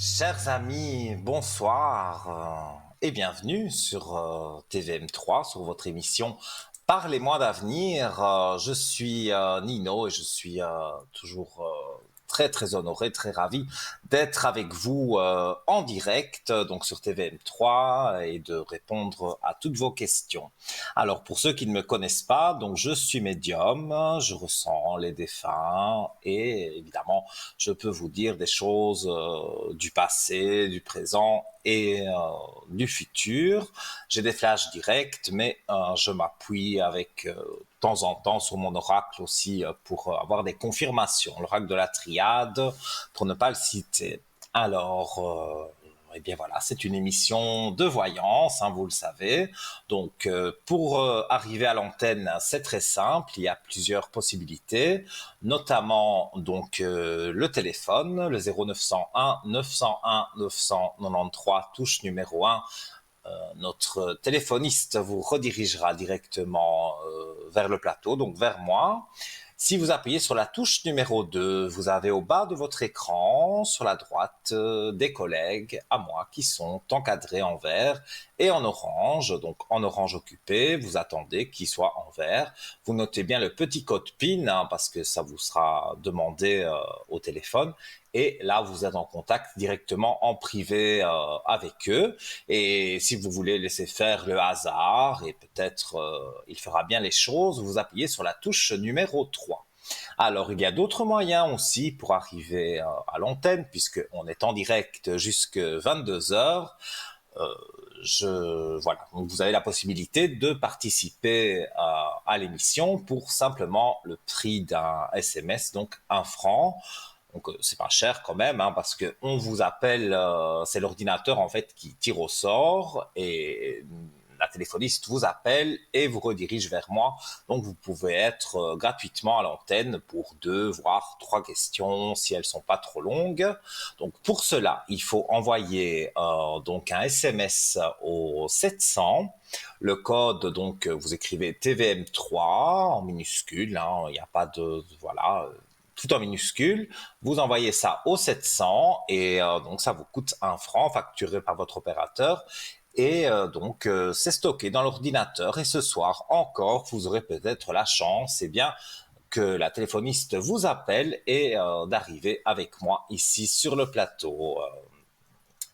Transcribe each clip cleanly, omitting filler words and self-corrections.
Chers amis, bonsoir et bienvenue sur TVM3, sur votre émission Parlez-moi d'avenir. Je suis Nino et je suis toujours très très honoré, très ravi d'être avec vous en direct, donc sur TVM3 et de répondre à toutes vos questions. Alors pour ceux qui ne me connaissent pas, donc je suis médium, je ressens les défunts et évidemment je peux vous dire des choses du passé, du présent et du futur. J'ai des flashs directs, mais je m'appuie avec de temps en temps sur mon oracle aussi pour avoir des confirmations. L'oracle de la triade, pour ne pas le citer. Alors, eh bien voilà, c'est une émission de voyance, hein, vous le savez. Donc, pour arriver à l'antenne, c'est très simple. Il y a plusieurs possibilités, notamment donc le téléphone, le 0901 901 993, touche numéro 1. Notre téléphoniste vous redirigera directement vers le plateau, donc vers moi. Si vous appuyez sur la touche numéro 2, vous avez au bas de votre écran, sur la droite, des collègues à moi qui sont encadrés en vert et en orange. Donc en orange occupé, vous attendez qu'il soit en vert. Vous notez bien le petit code PIN hein, parce que ça vous sera demandé au téléphone. Et là, vous êtes en contact directement en privé avec eux. Et si vous voulez laisser faire le hasard, et peut-être il fera bien les choses, vous appuyez sur la touche numéro 3. Alors, il y a d'autres moyens aussi pour arriver à l'antenne, puisqu'on est en direct jusqu'à 22 heures. Voilà, donc vous avez la possibilité de participer à l'émission pour simplement le prix d'un SMS, donc 1 franc. Donc c'est pas cher quand même, hein, parce que on vous appelle, c'est l'ordinateur en fait qui tire au sort et la téléphoniste vous appelle et vous redirige vers moi. Donc vous pouvez être gratuitement à l'antenne pour 2 voire 3 questions si elles sont pas trop longues. Donc pour cela, il faut envoyer donc un SMS au 700. Le code, donc, vous écrivez TVM3 en minuscule, hein, il n'y a pas de, voilà, tout en minuscule. Vous envoyez ça au 700 et donc ça vous coûte 1 franc facturé par votre opérateur. Et donc, c'est stocké dans l'ordinateur. Et ce soir encore, vous aurez peut-être la chance, eh bien, que la téléphoniste vous appelle et d'arriver avec moi ici sur le plateau.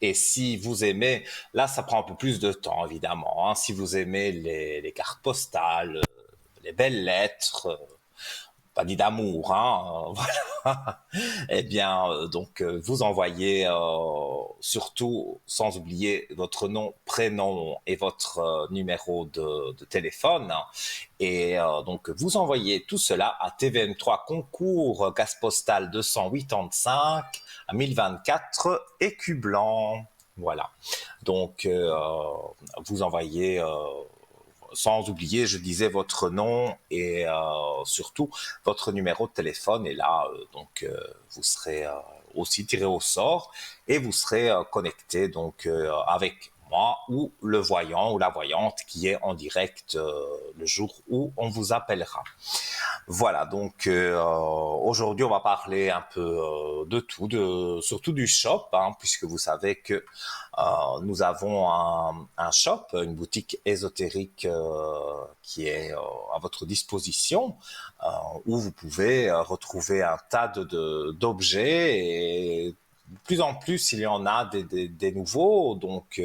Et si vous aimez, là, ça prend un peu plus de temps, évidemment. Hein, si vous aimez les cartes postales, les belles lettres, pas dit d'amour, hein, voilà. Eh bien, donc, vous envoyez surtout, sans oublier votre nom, prénom et votre numéro de téléphone. Hein. Et donc, vous envoyez tout cela à TVM3 Concours, gaz postal 285 à 1024 écus blancs. Voilà. Donc, vous envoyez sans oublier, je disais, votre nom et surtout votre numéro de téléphone. Et là, donc, vous serez aussi tiré au sort et vous serez connecté donc avec moi ou le voyant ou la voyante qui est en direct le jour où on vous appellera. Voilà, donc aujourd'hui on va parler un peu de tout, surtout du shop, hein, puisque vous savez que nous avons un shop, une boutique ésotérique qui est à votre disposition, où vous pouvez retrouver un tas d'objets et de plus en plus, il y en a des nouveaux, donc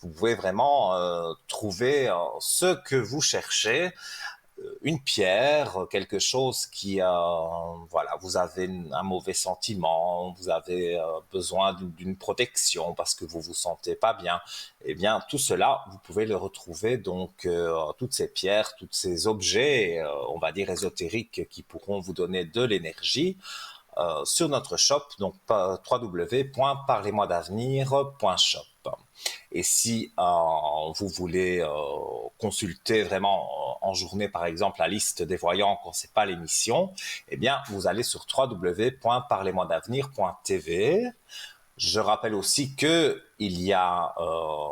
vous pouvez vraiment trouver ce que vous cherchez, une pierre, quelque chose qui, voilà, vous avez un mauvais sentiment, vous avez besoin d'une protection parce que vous vous sentez pas bien, eh bien tout cela, vous pouvez le retrouver donc toutes ces pierres, tous ces objets, on va dire ésotériques qui pourront vous donner de l'énergie. Sur notre shop, donc www.parlez-moi-d'avenir.shop. Et si vous voulez consulter vraiment en journée, par exemple, la liste des voyants quand c'est pas l'émission, eh bien, vous allez sur www.parlez-moi-d'avenir.tv. Je rappelle aussi que il y a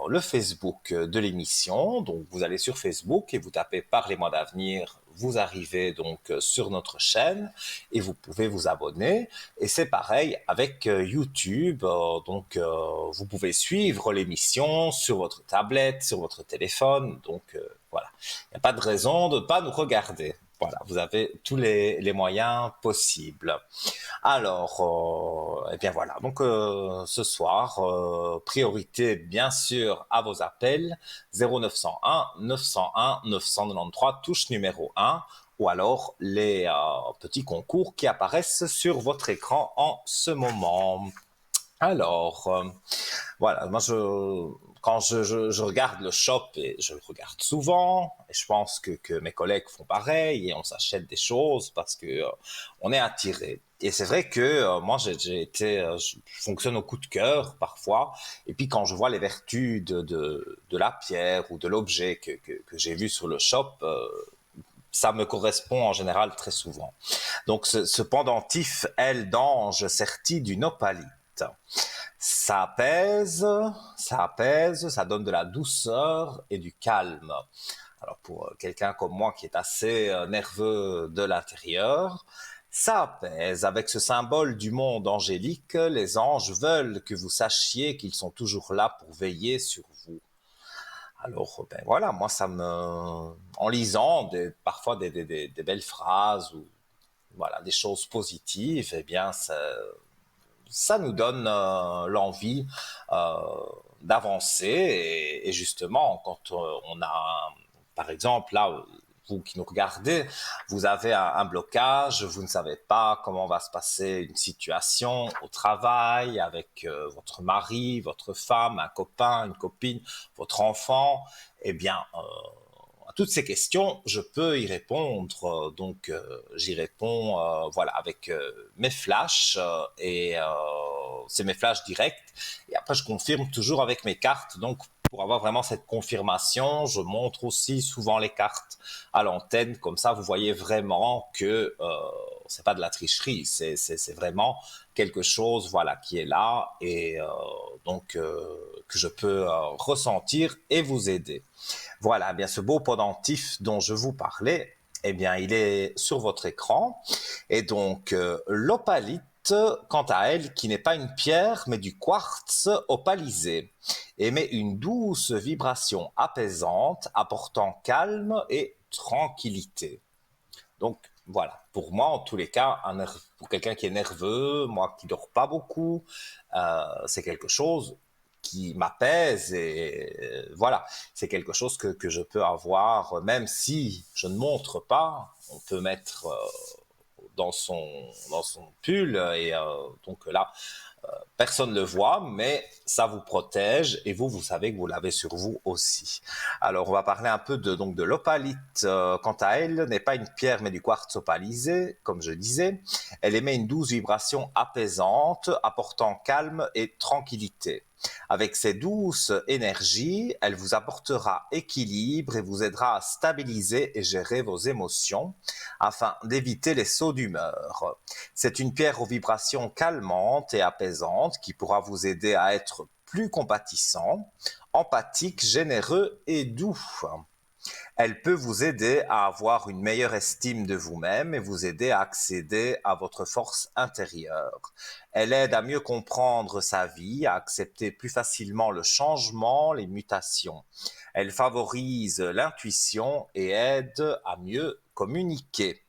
le Facebook de l'émission, donc vous allez sur Facebook et vous tapez Parlez-moi d'avenir, vous arrivez donc sur notre chaîne et vous pouvez vous abonner. Et c'est pareil avec YouTube. Vous pouvez suivre l'émission sur votre tablette, sur votre téléphone. Donc voilà, il n'y a pas de raison de ne pas nous regarder. Voilà, vous avez tous les moyens possibles. Alors, eh bien voilà. Donc ce soir, priorité bien sûr à vos appels 0901 901 993 touche numéro 1 ou alors les petits concours qui apparaissent sur votre écran en ce moment. Alors, voilà, moi quand je regarde le shop, et je le regarde souvent, et je pense que mes collègues font pareil, et on s'achète des choses parce que on est attiré. Et c'est vrai que moi je fonctionne au coup de cœur parfois, et puis quand je vois les vertus de la pierre ou de l'objet que j'ai vu sur le shop, ça me correspond en général très souvent. Donc ce pendentif aile d'ange serti d'une opalite. Ça apaise, ça donne de la douceur et du calme. Alors pour quelqu'un comme moi qui est assez nerveux de l'intérieur, ça apaise. Avec ce symbole du monde angélique, les anges veulent que vous sachiez qu'ils sont toujours là pour veiller sur vous. Alors, ben voilà, moi en lisant parfois des belles phrases ou voilà des choses positives, eh bien ça nous donne l'envie d'avancer et justement quand on a par exemple là vous qui nous regardez, vous avez un blocage, vous ne savez pas comment va se passer une situation au travail avec votre mari, votre femme, un copain, une copine, votre enfant, eh bien à toutes ces questions, je peux y répondre. Donc, j'y réponds, voilà, avec mes flashs c'est mes flashs directs. Et après, je confirme toujours avec mes cartes. Donc, pour avoir vraiment cette confirmation, je montre aussi souvent les cartes à l'antenne. Comme ça, vous voyez vraiment que c'est pas de la tricherie. C'est vraiment quelque chose, voilà, qui est là et que je peux ressentir et vous aider. Voilà, eh bien ce beau pendentif dont je vous parlais, eh bien il est sur votre écran. Et donc l'opalite, quant à elle, qui n'est pas une pierre mais du quartz opalisé, émet une douce vibration apaisante, apportant calme et tranquillité. Donc voilà, pour moi en tous les cas, pour quelqu'un qui est nerveux, moi qui dors pas beaucoup, c'est quelque chose qui m'apaise et voilà, c'est quelque chose que je peux avoir, même si je ne montre pas, on peut mettre dans son pull et donc là, personne ne le voit, mais ça vous protège et vous savez que vous l'avez sur vous aussi. Alors, on va parler un peu de l'opalite. Quant à elle, n'est pas une pierre, mais du quartz opalisé, comme je disais. Elle émet une douce vibration apaisante, apportant calme et tranquillité. Avec ses douces énergies, elle vous apportera équilibre et vous aidera à stabiliser et gérer vos émotions afin d'éviter les sauts d'humeur. C'est une pierre aux vibrations calmantes et apaisantes qui pourra vous aider à être plus compatissant, empathique, généreux et doux. Elle peut vous aider à avoir une meilleure estime de vous-même et vous aider à accéder à votre force intérieure. Elle aide à mieux comprendre sa vie, à accepter plus facilement le changement, les mutations. Elle favorise l'intuition et aide à mieux communiquer.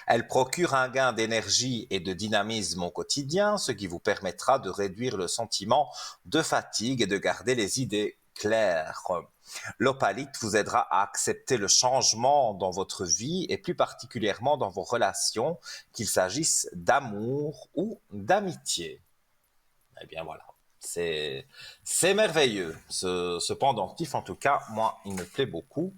Elle procure un gain d'énergie et de dynamisme au quotidien, ce qui vous permettra de réduire le sentiment de fatigue et de garder les idées claires. L'opalite vous aidera à accepter le changement dans votre vie et plus particulièrement dans vos relations, qu'il s'agisse d'amour ou d'amitié. Eh bien voilà, c'est merveilleux. Ce pendentif, en tout cas, moi, il me plaît beaucoup.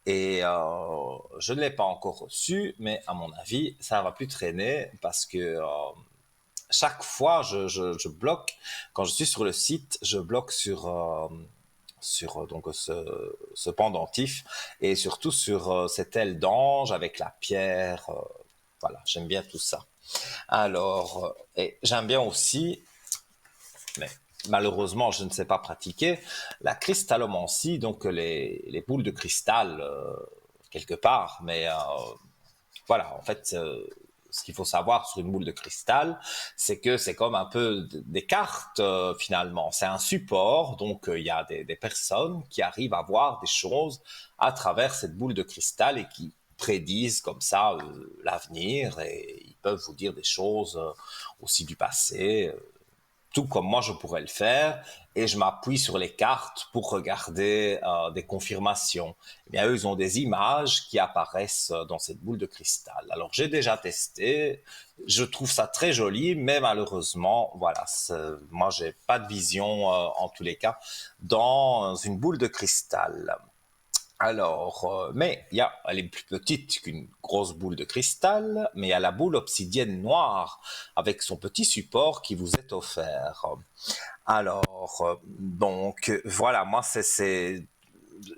Et je ne l'ai pas encore reçu, mais à mon avis, ça va plus traîner parce que chaque fois, je bloque. Quand je suis sur le site, je bloque sur donc ce pendentif et surtout sur cette aile d'ange avec la pierre. Voilà, j'aime bien tout ça. Alors, et j'aime bien aussi, mais malheureusement, je ne sais pas pratiquer, la cristallomancie, donc les boules de cristal quelque part, mais voilà, en fait, ce qu'il faut savoir sur une boule de cristal, c'est que c'est comme un peu des cartes finalement. C'est un support, donc il y a des personnes qui arrivent à voir des choses à travers cette boule de cristal et qui prédisent comme ça l'avenir et ils peuvent vous dire des choses aussi du passé, tout comme moi je pourrais le faire, et je m'appuie sur les cartes pour regarder des confirmations. Eh bien, eux, ils ont des images qui apparaissent dans cette boule de cristal. Alors, j'ai déjà testé, je trouve ça très joli, mais malheureusement, voilà, moi, j'ai pas de vision, en tous les cas, dans une boule de cristal. Alors, mais elle est plus petite qu'une grosse boule de cristal, mais il y a la boule obsidienne noire avec son petit support qui vous est offert. Alors, donc, voilà, moi,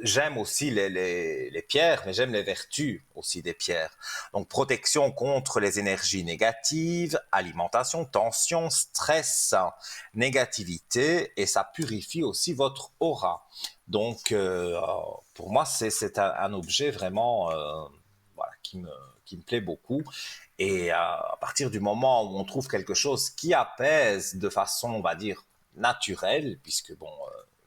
j'aime aussi les pierres, mais j'aime les vertus aussi des pierres. Donc, protection contre les énergies négatives, alimentation, tension, stress, négativité, et ça purifie aussi votre aura. Donc, pour moi, c'est un objet vraiment voilà, qui me plaît beaucoup. Et à partir du moment où on trouve quelque chose qui apaise de façon, on va dire, naturelle, puisque bon,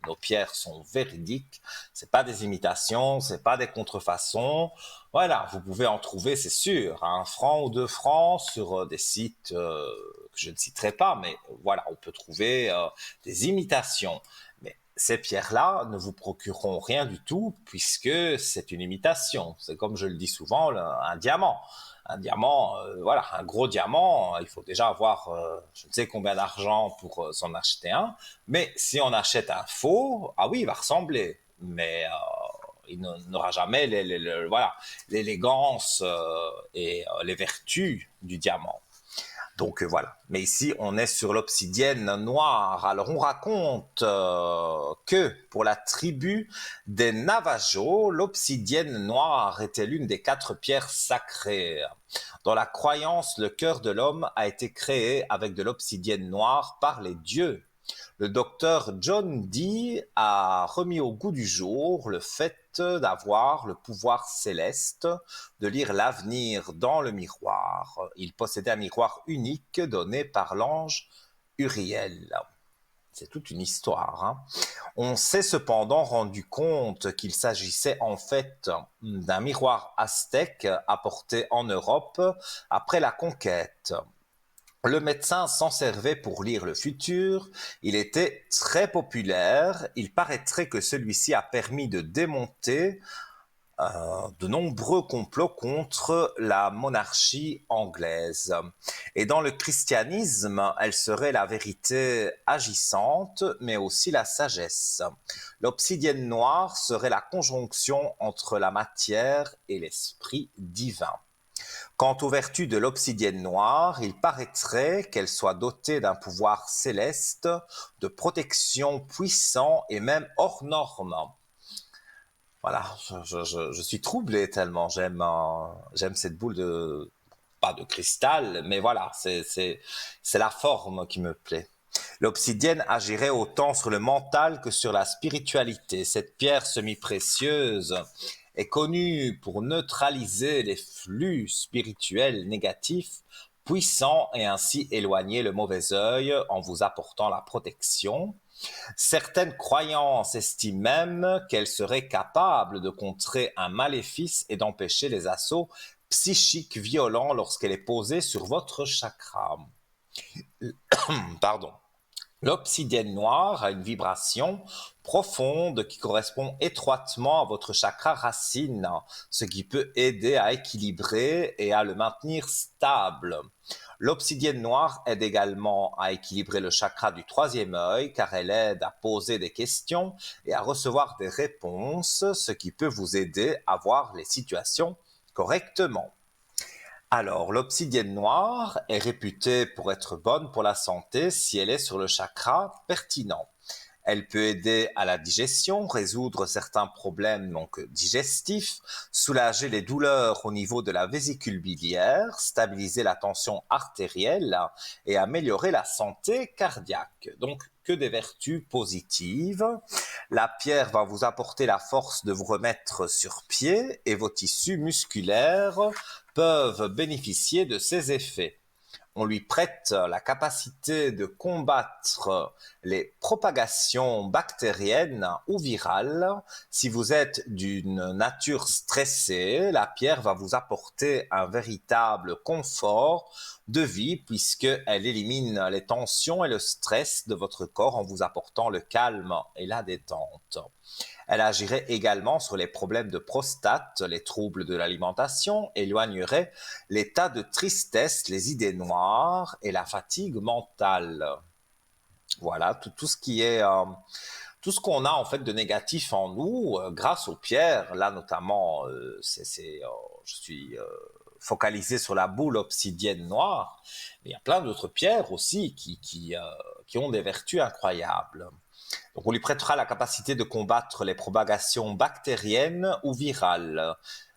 nos pierres sont véridiques, c'est pas des imitations, c'est pas des contrefaçons. Voilà, vous pouvez en trouver, c'est sûr, à 1 franc ou 2 francs sur des sites que je ne citerai pas, mais voilà, on peut trouver des imitations. Mais ces pierres-là ne vous procureront rien du tout puisque c'est une imitation. C'est comme je le dis souvent, un diamant. Un diamant, voilà, un gros diamant, il faut déjà avoir je ne sais combien d'argent pour s'en acheter un. Mais si on achète un faux, ah oui, il va ressembler. Mais il n'aura jamais voilà, l'élégance et les vertus du diamant. Donc voilà. Mais ici, on est sur l'obsidienne noire. Alors on raconte que pour la tribu des Navajo, l'obsidienne noire était l'une des 4 pierres sacrées. Dans la croyance, le cœur de l'homme a été créé avec de l'obsidienne noire par les dieux. Le docteur John Dee a remis au goût du jour le fait d'avoir le pouvoir céleste de lire l'avenir dans le miroir. Il possédait un miroir unique donné par l'ange Uriel. C'est toute une histoire. Hein. On s'est cependant rendu compte qu'il s'agissait en fait d'un miroir aztèque apporté en Europe après la conquête. Le médecin s'en servait pour lire le futur, il était très populaire, il paraîtrait que celui-ci a permis de démonter de nombreux complots contre la monarchie anglaise. Et dans le christianisme, elle serait la vérité agissante, mais aussi la sagesse. L'obsidienne noire serait la conjonction entre la matière et l'esprit divin. Quant aux vertus de l'obsidienne noire, il paraîtrait qu'elle soit dotée d'un pouvoir céleste, de protection puissant et même hors norme. Voilà, je suis troublé tellement j'aime cette boule de, pas de cristal, mais voilà, c'est la forme qui me plaît. L'obsidienne agirait autant sur le mental que sur la spiritualité. Cette pierre semi-précieuse est connue pour neutraliser les flux spirituels négatifs, puissants et ainsi éloigner le mauvais œil en vous apportant la protection. Certaines croyances estiment même qu'elle serait capable de contrer un maléfice et d'empêcher les assauts psychiques violents lorsqu'elle est posée sur votre chakra. Pardon. L'obsidienne noire a une vibration profonde qui correspond étroitement à votre chakra racine, ce qui peut aider à équilibrer et à le maintenir stable. L'obsidienne noire aide également à équilibrer le chakra du 3e œil car elle aide à poser des questions et à recevoir des réponses, ce qui peut vous aider à voir les situations correctement. Alors, l'obsidienne noire est réputée pour être bonne pour la santé si elle est sur le chakra pertinent. Elle peut aider à la digestion, résoudre certains problèmes donc digestifs, soulager les douleurs au niveau de la vésicule biliaire, stabiliser la tension artérielle et améliorer la santé cardiaque. Donc, que des vertus positives. La pierre va vous apporter la force de vous remettre sur pied et vos tissus musculaires peuvent bénéficier de ses effets. On lui prête la capacité de combattre les propagations bactériennes ou virales. Si vous êtes d'une nature stressée, la pierre va vous apporter un véritable confort de vie puisqu'elle élimine les tensions et le stress de votre corps en vous apportant le calme et la détente. Elle agirait également sur les problèmes de prostate, les troubles de l'alimentation, éloignerait l'état de tristesse, les idées noires et la fatigue mentale. Voilà, tout ce qui est tout ce qu'on a en fait de négatif en nous grâce aux pierres. Là notamment, je suis focalisé sur la boule obsidienne noire, mais il y a plein d'autres pierres aussi qui ont des vertus incroyables. Donc, on lui prêtera la capacité de combattre les propagations bactériennes ou virales.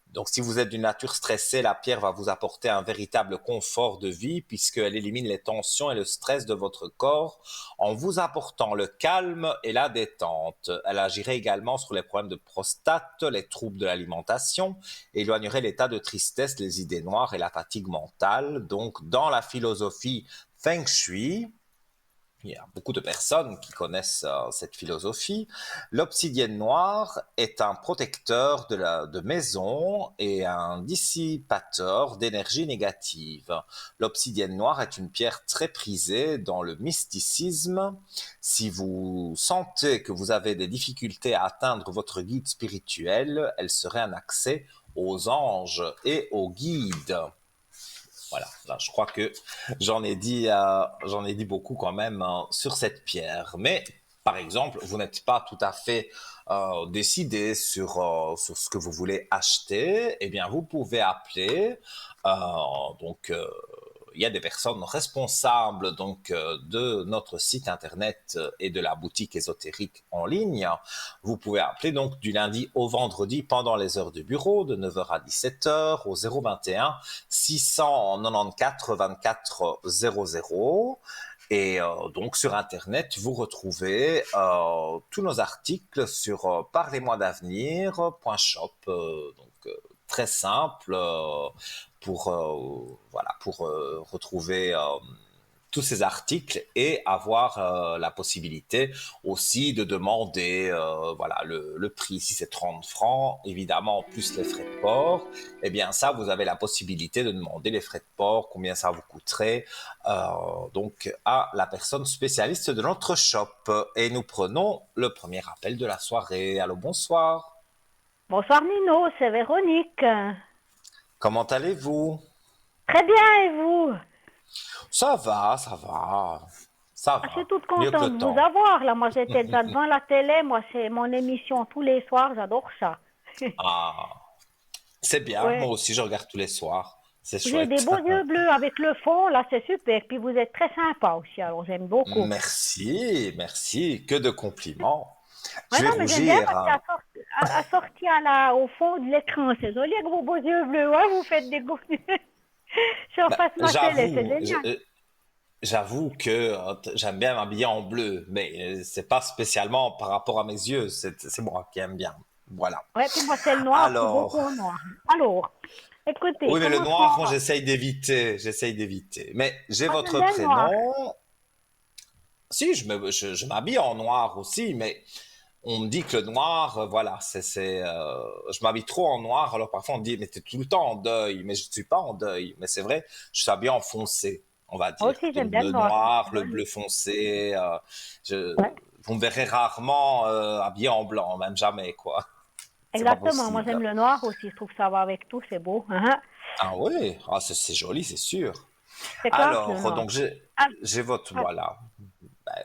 Donc, si vous êtes d'une nature stressée, la pierre va vous apporter un véritable confort de vie puisqu'elle élimine les tensions et le stress de votre corps en vous apportant le calme et la détente. Elle agirait également sur les problèmes de prostate, les troubles de l'alimentation, éloignerait l'état de tristesse, les idées noires et la fatigue mentale. Donc, dans la philosophie Feng Shui, il y a beaucoup de personnes qui connaissent cette philosophie. L'obsidienne noire est un protecteur de maison et un dissipateur d'énergie négative. L'obsidienne noire est une pierre très prisée dans le mysticisme. Si vous sentez que vous avez des difficultés à atteindre votre guide spirituel, elle serait un accès aux anges et aux guides. Voilà, là, je crois que j'en ai dit beaucoup quand même sur cette pierre. Mais par exemple, vous n'êtes pas tout à fait décidé sur ce que vous voulez acheter. Eh bien, vous pouvez appeler. Il y a des personnes responsables de notre site internet et de la boutique ésotérique en ligne. Vous pouvez appeler donc du lundi au vendredi pendant les heures de bureau de 9h à 17h au 021 694 24 00. Et donc sur internet, vous retrouvez tous nos articles sur parlez-moi d'avenir.shop. Très simple pour retrouver tous ces articles et avoir la possibilité aussi de demander le prix. Si c'est 30 francs, évidemment, plus les frais de port, eh bien ça, vous avez la possibilité de demander les frais de port, combien ça vous coûterait, donc à la personne spécialiste de notre shop. Et nous prenons le premier appel de la soirée. Allô, bonsoir. Bonsoir Nino, c'est Véronique. Comment allez-vous? Très bien, et vous? Ça va, ça va, ça Je suis va. toute Mieux que contente le de vous temps. avoir. Là, moi, j'étais déjà devant la télé. Moi, c'est mon émission tous les soirs. J'adore ça. Ah, c'est bien. Moi Ouais. aussi, je regarde tous les soirs. C'est Vous avez des chouette. beaux yeux bleus avec le fond. Là, c'est super. Puis vous êtes très sympa aussi. Alors, j'aime beaucoup. Merci, merci. Que de compliments. Ouais, Je vais non, mais j'aime bien rougir, parce hein. qu'à sortir là, au fond de l'écran, c'est joli avec vos beaux yeux bleus. Ouais, vous faites des beaux yeux. Ben, Surface ma télé, c'est génial. j'avoue que j'aime bien m'habiller en bleu, mais c'est pas spécialement par rapport à mes yeux. C'est moi qui aime bien. Voilà. Ouais, puis moi, c'est le noir. Je suis beaucoup Alors, au noir. Alors, écoutez, oui, mais le commençons. noir, moi, j'essaye d'éviter. J'essaye d'éviter. Mais j'ai Moi, j'aime votre bien le noir. prénom. Si, je m'habille en noir aussi, mais on me dit que le noir, voilà, je m'habille trop en noir, alors parfois on me dit, mais t'es tout le temps en deuil, mais je ne suis pas en deuil, mais c'est vrai, je suis habillé en foncé, on va Moi dire. aussi, j'aime Donc bien le le noir. noir, C'est le joli. bleu foncé, Ouais, vous me verrez rarement habillé en blanc, même jamais, quoi. C'est pas exactement. Moi, possible. j'aime le noir aussi. Je trouve que ça va avec tout. C'est beau. Hein. Ah oui, ah, c'est joli, c'est sûr. C'est classe, le Alors, noir. donc Ah, j'ai votre, ah, voilà. Ben,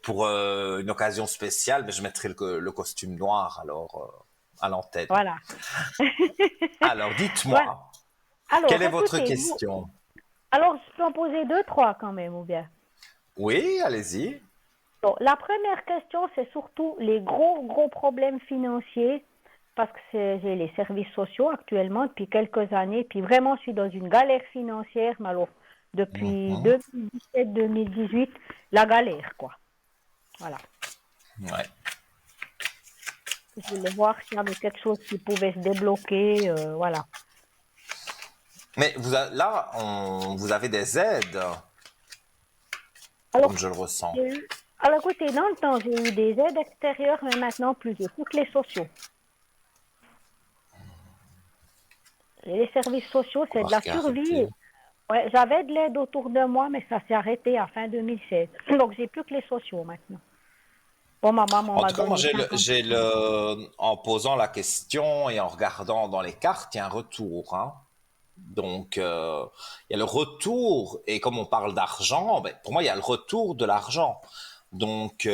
pour une occasion spéciale, mais je mettrai le costume noir alors à l'antenne. voilà. Alors, Voilà. dites-moi, quelle Alors, est votre écoutez, vous. question? Alors, je peux en poser deux, trois quand même, ou bien. Oui, allez-y. Bon, la première question, c'est surtout les gros problèmes financiers, parce que j'ai les services sociaux actuellement depuis quelques années, puis vraiment, je suis dans une galère financière, mais alors, depuis Mhm. 2017-2018, la galère, quoi. Voilà. Ouais. Je voulais voir s'il y avait quelque chose qui pouvait se débloquer, voilà. Mais là, vous avez des aides, Alors, comme je le ressens. j'ai eu, alors écoutez, dans le temps, j'ai eu des aides extérieures, mais maintenant plus, j'ai plus que les sociaux. Et les services sociaux, On c'est va de la regarder. survie. Ouais, j'avais de l'aide autour de moi, mais ça s'est arrêté à fin 2016. Donc, j'ai plus que les sociaux maintenant. Bon, ma maman En m'a tout cas, moi, donné 50%. en posant la question et en regardant dans les cartes, il y a un retour, hein. Donc, il y a le retour, et comme on parle d'argent, ben, pour moi, il y a le retour de l'argent. Donc,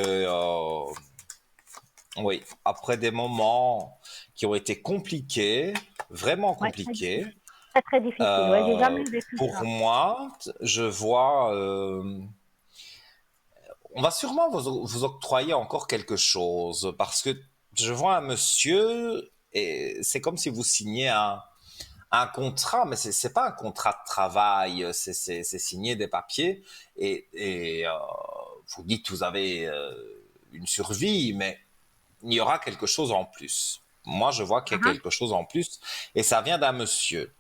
oui, après des moments qui ont été compliqués, vraiment Ouais, très compliqués, difficile. Très, très difficile. Ouais, j'ai jamais vécu pour ça. moi, je vois, on va sûrement vous octroyer encore quelque chose, parce que je vois un monsieur, et c'est comme si vous signiez un contrat, mais c'est pas un contrat de travail, c'est signer des papiers et vous dites que vous avez une survie, mais il y aura quelque chose en plus. Moi, je vois qu'il y a Ah, quelque chose en plus et ça vient d'un monsieur.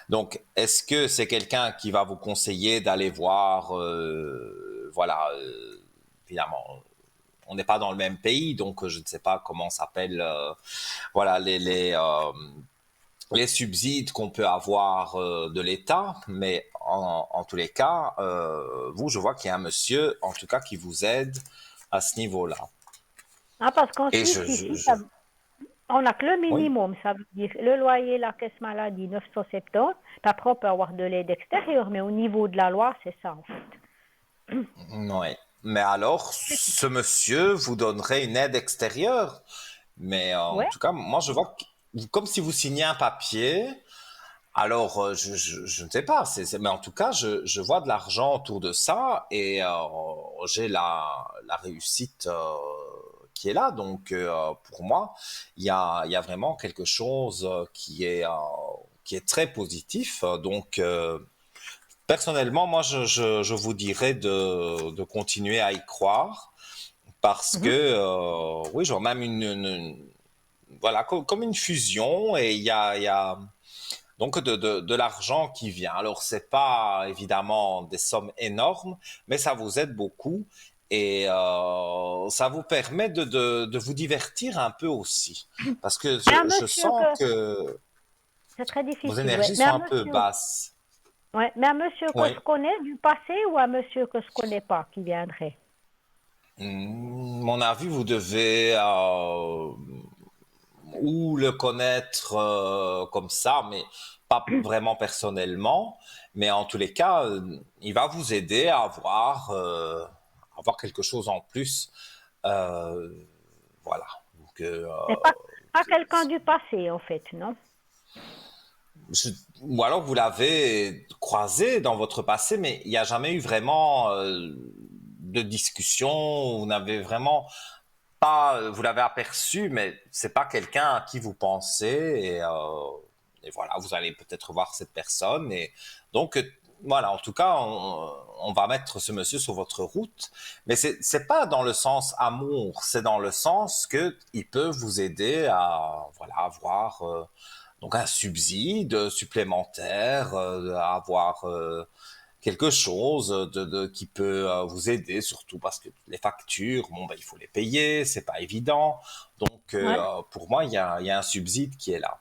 Donc, est-ce que c'est quelqu'un qui va vous conseiller d'aller voir, voilà, évidemment, on n'est pas dans le même pays, donc je ne sais pas comment s'appellent, voilà, les subsides qu'on peut avoir de l'État, mais en tous les cas, vous, je vois qu'il y a un monsieur, en tout cas, qui vous aide à ce niveau-là. ah, parce qu'en Et Suisse, ici, on n'a que le oui, minimum. Ça veut dire le loyer, la caisse maladie, 970. Puis après, on peut avoir de l'aide extérieure, mais au niveau de la loi, c'est ça, en fait. oui. Mais alors, ce monsieur vous donnerait une aide extérieure. Mais en Ouais. tout cas, moi, je vois comme si vous signez un papier. Alors, je ne sais pas, mais en tout cas, je vois de l'argent autour de ça et j'ai la réussite qui est là. Donc, pour moi, il y a vraiment quelque chose qui est très positif. Donc, personnellement, moi, je vous dirais de continuer à y croire parce que, Mhm. oui, genre même voilà, comme une fusion et il y a donc de l'argent qui vient. Alors c'est pas évidemment des sommes énormes, mais ça vous aide beaucoup et ça vous permet de vous divertir un peu aussi. Parce que Mais un je monsieur sens que, que c'est très vos difficile, ouais. énergies sont un peu basses. Mais un monsieur que Oui. je connais du passé ou un monsieur que je connais pas qui viendrait? Mon avis, vous devez ou le connaître comme ça, mais pas vraiment personnellement. Mais en tous les cas, il va vous aider à avoir quelque chose en plus. Euh, voilà. Donc, Mais pas quelqu'un du passé, en fait, non? je- ou alors vous l'avez croisé dans votre passé, mais il n'y a jamais eu vraiment de discussion. Vous n'avez vraiment pas, vous l'avez aperçu, mais c'est pas quelqu'un à qui vous pensez et voilà, vous allez peut-être voir cette personne et donc voilà, en tout cas, on va mettre ce monsieur sur votre route, mais c'est pas dans le sens amour, c'est dans le sens que il peut vous aider à voilà avoir donc un subside supplémentaire, à avoir quelque chose qui peut vous aider, surtout parce que les factures, bon, ben, il faut les payer, c'est pas évident. Donc, Ouais. pour moi, il y a un subside qui est là.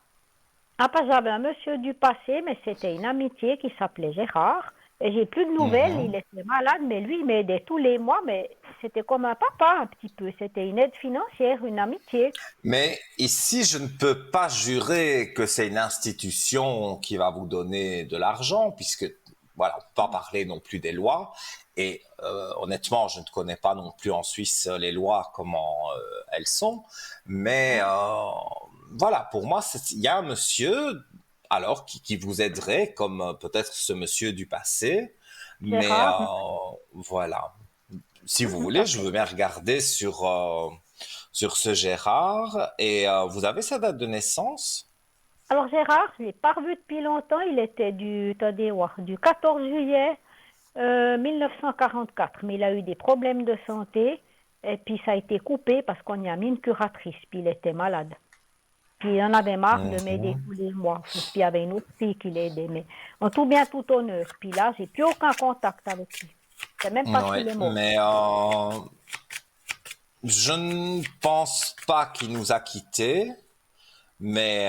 Ah, pas j'avais un monsieur du passé, mais c'était une amitié qui s'appelait Gérard. Et j'ai plus de nouvelles, il Mhm. était malade, mais lui, il m'aidait tous les mois, mais c'était comme un papa un petit peu. C'était une aide financière, une amitié. Mais ici, je ne peux pas jurer que c'est une institution qui va vous donner de l'argent, puisque, voilà, on ne peut pas parler non plus des lois. Et honnêtement, je ne connais pas non plus en Suisse les lois, comment elles sont. Mais Ouais. voilà, pour moi, il y a un monsieur, alors, qui vous aiderait, comme peut-être ce monsieur du passé. Mais Gérard, voilà. Si vous ça voulez, je fait. veux bien regarder sur ce Gérard. Et vous avez sa date de naissance? Alors Gérard, je l'ai pas revu depuis longtemps. Il était attendez, voir, du 14 juillet 1944. Mais il a eu des problèmes de santé. Et puis ça a été coupé parce qu'on y a mis une curatrice, puis il était malade. Puis il en avait marre de m'aider Mhm. tous les mois. Puis il y avait une autre fille qui l'aidait. Mais en tout bien, tout honneur. Puis là, j'ai plus aucun contact avec lui. Je sais même pas Oui, s'il est mort. mais je ne pense pas qu'il nous a quittés, mais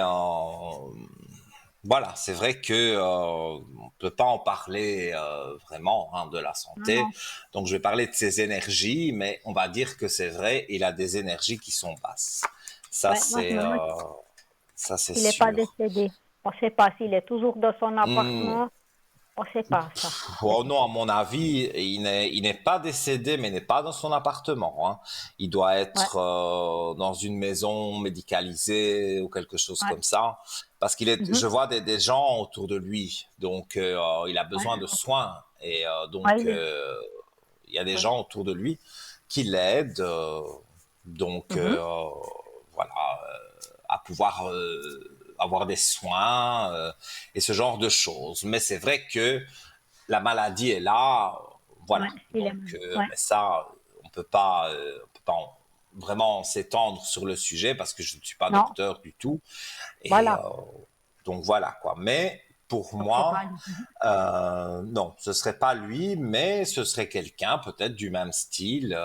voilà, c'est vrai que on peut pas en parler vraiment hein, de la Non, santé. non. Donc je vais parler de ses énergies, mais on va dire que c'est vrai, il a des énergies qui sont basses. Ça Ouais, moi, je c'est me demande ça c'est s'il n'est pas sûr. décédé. On ne sait pas s'il est toujours dans son Hmm. appartement. On ne sait pas ça. Oh non, à mon avis, il n'est pas décédé, mais n'est pas dans son appartement, hein. Il doit Ouais, être dans une maison médicalisée ou quelque chose ouais. comme ça, parce qu'il est. Mhm. Je vois des gens autour de lui, donc il a Ouais, besoin de soins et ouais, donc il y a des ouais. gens autour de lui qui l'aident, donc Mhm. voilà, à pouvoir avoir des soins et ce genre de choses. Mais c'est vrai que la maladie est là, voilà. Ouais, il est Donc, malade. Ouais. mais ça, on peut pas vraiment s'étendre sur le sujet parce que je ne suis pas Non, docteur du tout. Et voilà. donc voilà quoi. Mais pour Donc, c'est pas moi, lui. Mhm. non, ce serait pas lui, mais ce serait quelqu'un peut-être du même style.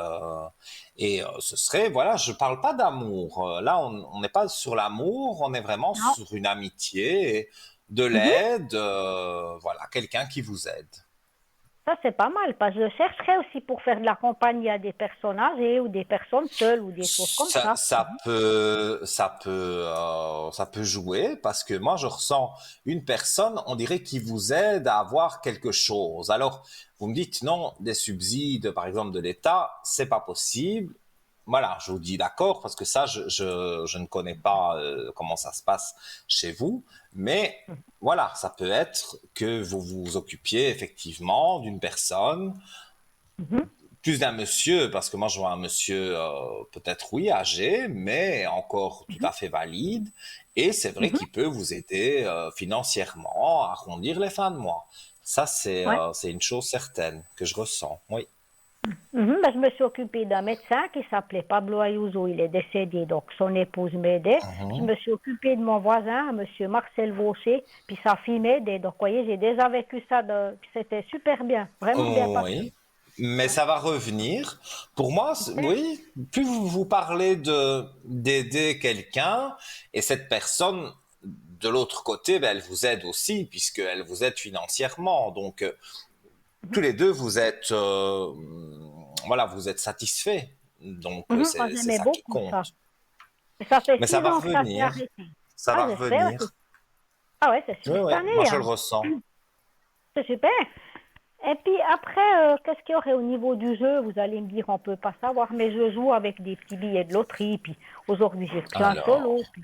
Et ce serait, voilà, je parle pas d'amour. Là, on n'est pas sur l'amour, on est vraiment Non. sur une amitié, et de Mhm. l'aide, voilà, quelqu'un qui vous aide. Ça, c'est pas mal, parce que je chercherais aussi pour faire de la compagnie à des personnes âgées ou des personnes seules ou des choses comme ça. Ça peut jouer parce que moi, je ressens une personne, on dirait, qui vous aide à avoir quelque chose. Alors, vous me dites non, des subsides, par exemple, de l'État, c'est pas possible. Voilà, je vous dis d'accord parce que ça, je ne connais pas comment ça se passe chez vous, mais voilà, ça peut être que vous vous occupiez effectivement d'une personne Mhm. plus d'un monsieur, parce que moi je vois un monsieur peut-être oui âgé, mais encore tout Mhm. à fait valide, et c'est vrai Mhm. qu'il peut vous aider financièrement à arrondir les fins de mois. Ça Ouais. c'est une chose certaine que je ressens. Oui. Mhm. Ben, je me suis occupée d'un médecin qui s'appelait Pablo Ayuso. Il est décédé, donc son épouse m'aidait. Je Mhm. me suis occupée de mon voisin, monsieur Marcel Vaucher, puis sa fille m'aidait. Donc, vous voyez, j'ai déjà vécu ça. Puis c'était super bien, vraiment bien passé. Oui, mais Ouais. ça va revenir. Pour moi, Super. oui, plus vous parlez de d'aider quelqu'un et cette personne de l'autre côté, ben, elle vous aide aussi puisqu'elle vous aide financièrement. Donc Mhm. tous les deux, vous êtes voilà, vous êtes satisfaits. Donc Mhm. Moi, c'est j'aimais ça qui beaucoup ça. compte. Et ça fait Mais ça 6 va ans que ça s'est revenir, arrêté. ça Ah, va j'espère. revenir. Ah ouais, c'est Oui, cette oui, moi année, je le hein. ressens. C'est super. Et puis après, qu'est-ce qu'il y aurait au niveau du jeu? Vous allez me dire, on peut pas savoir, mais je joue avec des petits billets de loterie. Puis aujourd'hui, j'ai pris un Alors, solo. Puis,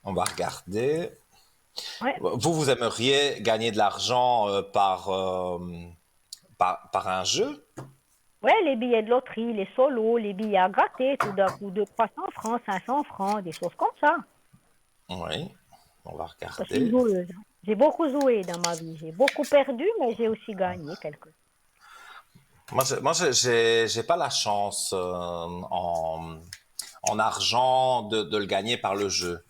on va regarder. ouais, Vous aimeriez gagner de l'argent par un jeu? ouais, les billets de loterie, les solos, les billets à gratter, tout d'un coup, 200, 300 francs, 500 francs, des choses comme ça. Oui, on va Je suis une regarder. joueuse, hein. J'ai beaucoup joué dans ma vie. J'ai beaucoup perdu, mais j'ai aussi gagné quelque chose. J'ai pas la chance en argent de le gagner par le jeu.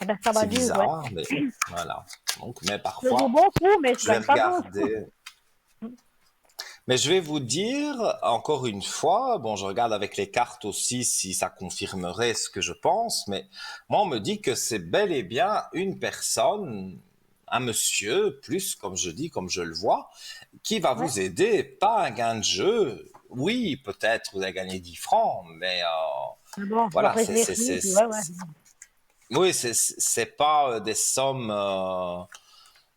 Eh ben, ça va C'est dur, ouais. bizarre, mais voilà. Donc, mais Je joue parfois, beaucoup, mais je je vais gagne pas grand-chose. regarder. Mais je vais vous dire encore une fois, bon, je regarde avec les cartes aussi si ça confirmerait ce que je pense, mais moi, on me dit que c'est bel et bien une personne, un monsieur, plus comme je dis, comme je le vois, qui va Ouais. vous aider, pas un gain de jeu. Oui, peut-être vous allez gagner 10 francs, mais Mais bon, je vais voilà, réfléchir, puis ouais, ouais. oui, c'est pas des sommes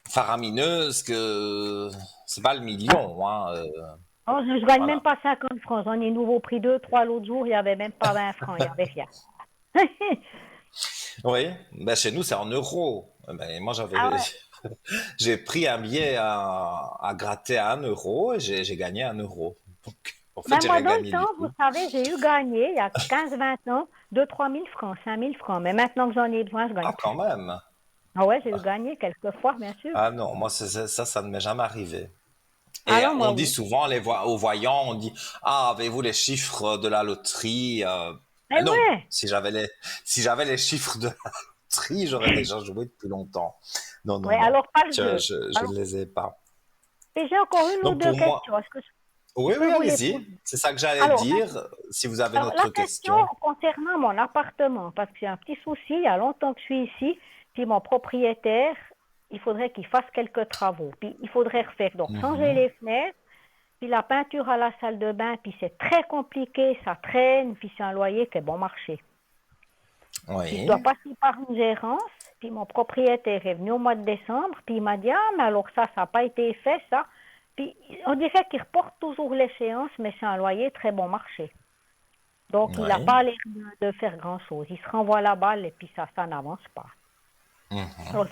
faramineuses que c'est pas le million, hein, Oh, je gagne même voilà. pas 50 francs. J'en ai nouveau pris deux, trois l'autre jour. Il n'y avait même pas 20 francs. Il n'y avait rien. Oui, ben chez nous c'est en euros. Ben, moi Ah j'avais ouais. j'ai pris un billet à gratter à 1 euro et j'ai gagné 1 euro. Donc en fait Ben j'ai moi, rien dans le gagné du temps, vous tout. savez, j'ai eu gagné, il y a 15, 20 ans, 2, 3 000 francs, 5 000 francs. Mais maintenant que j'en ai besoin, je gagne Ah quand plus. même. Ah ouais, j'ai eu gagné quelques fois, bien sûr. Ah non, moi ça ne m'est jamais arrivé. Et Alors, moi, on dit oui. souvent aux voyants, on dit, ah, avez-vous les chiffres de la loterie? Eh Non, ouais, si j'avais les chiffres de la loterie, j'aurais déjà joué depuis longtemps. Non, non, ouais, non, alors pas le jeu. je Alors, ne les ai pas. et j'ai encore une ou Donc deux pour moi, questions. Est-ce que oui, je peux oui, vous les allez-y. poser? C'est ça que j'allais Alors, dire. Si vous avez une la autre question question. concernant mon appartement, parce que j'ai un petit souci, il y a longtemps que je suis ici, puis mon propriétaire, il faudrait qu'il fasse quelques travaux. Puis il faudrait refaire, donc changer Mhm. les fenêtres, puis la peinture à la salle de bain, puis c'est très compliqué, ça traîne, puis c'est un loyer qui est bon marché. Puis je dois Oui. passer par une gérance, puis mon propriétaire est venu au mois de décembre, puis il m'a dit, ah, mais alors ça n'a pas été fait, ça. Puis on dirait qu'il reporte toujours l'échéance, mais c'est un loyer très bon marché. Donc, il n'a Oui. pas l'air de faire grand-chose. Il se renvoie la balle et puis ça n'avance pas. Mhm. Alors,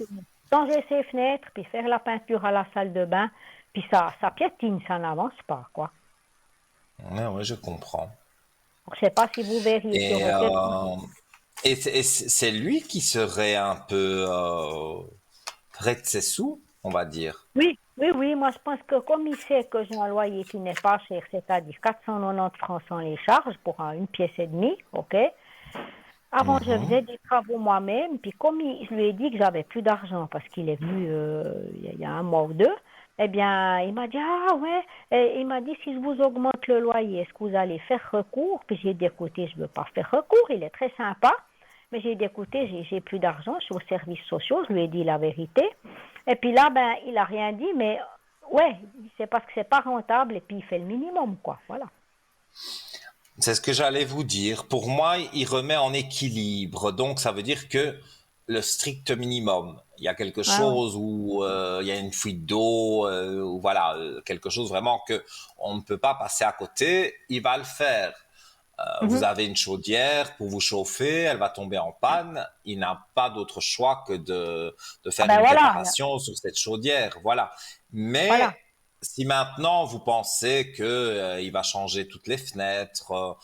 changer ses fenêtres, puis faire la peinture à la salle de bain, puis ça piétine, ça n'avance pas, quoi. Oui, oui, je comprends. Donc, je ne sais pas si vous verriez qu'il y Et, aurait quelque chose. c'est lui qui serait un peu près de ses sous, on va dire. Oui, oui, oui, moi je pense que comme il sait que j'ai un loyer qui n'est pas cher, c'est-à-dire 490 francs sans les charges pour une pièce et demie, ok? Avant, je Mhm. faisais des travaux moi-même, puis comme je lui ai dit que j'avais plus d'argent parce qu'il est venu il y a un mois ou deux, eh bien, il m'a dit, ah ouais, et il m'a dit, si je vous augmente le loyer, est-ce que vous allez faire recours? Puis j'ai dit, écoutez, je ne veux pas faire recours, il est très sympa, mais j'ai dit, écoutez, j'ai plus d'argent, je suis aux services sociaux, je lui ai dit la vérité. Et puis là, ben, il a rien dit, mais ouais, c'est parce que c'est pas rentable et puis il fait le minimum, quoi, voilà. C'est ce que j'allais vous dire. Pour moi, il remet en équilibre. Donc, ça veut dire que le strict minimum. Il y a quelque Ah ouais. chose où il y a une fuite d'eau, ou voilà, quelque chose vraiment que on ne peut pas passer à côté. Il va le faire. Vous Mhm. avez une chaudière pour vous chauffer, elle va tomber en panne. Il n'a pas d'autre choix que de Ah faire ben une voilà, réparation sur cette chaudière. Voilà. Mais voilà. si maintenant vous pensez que il va changer toutes les fenêtres,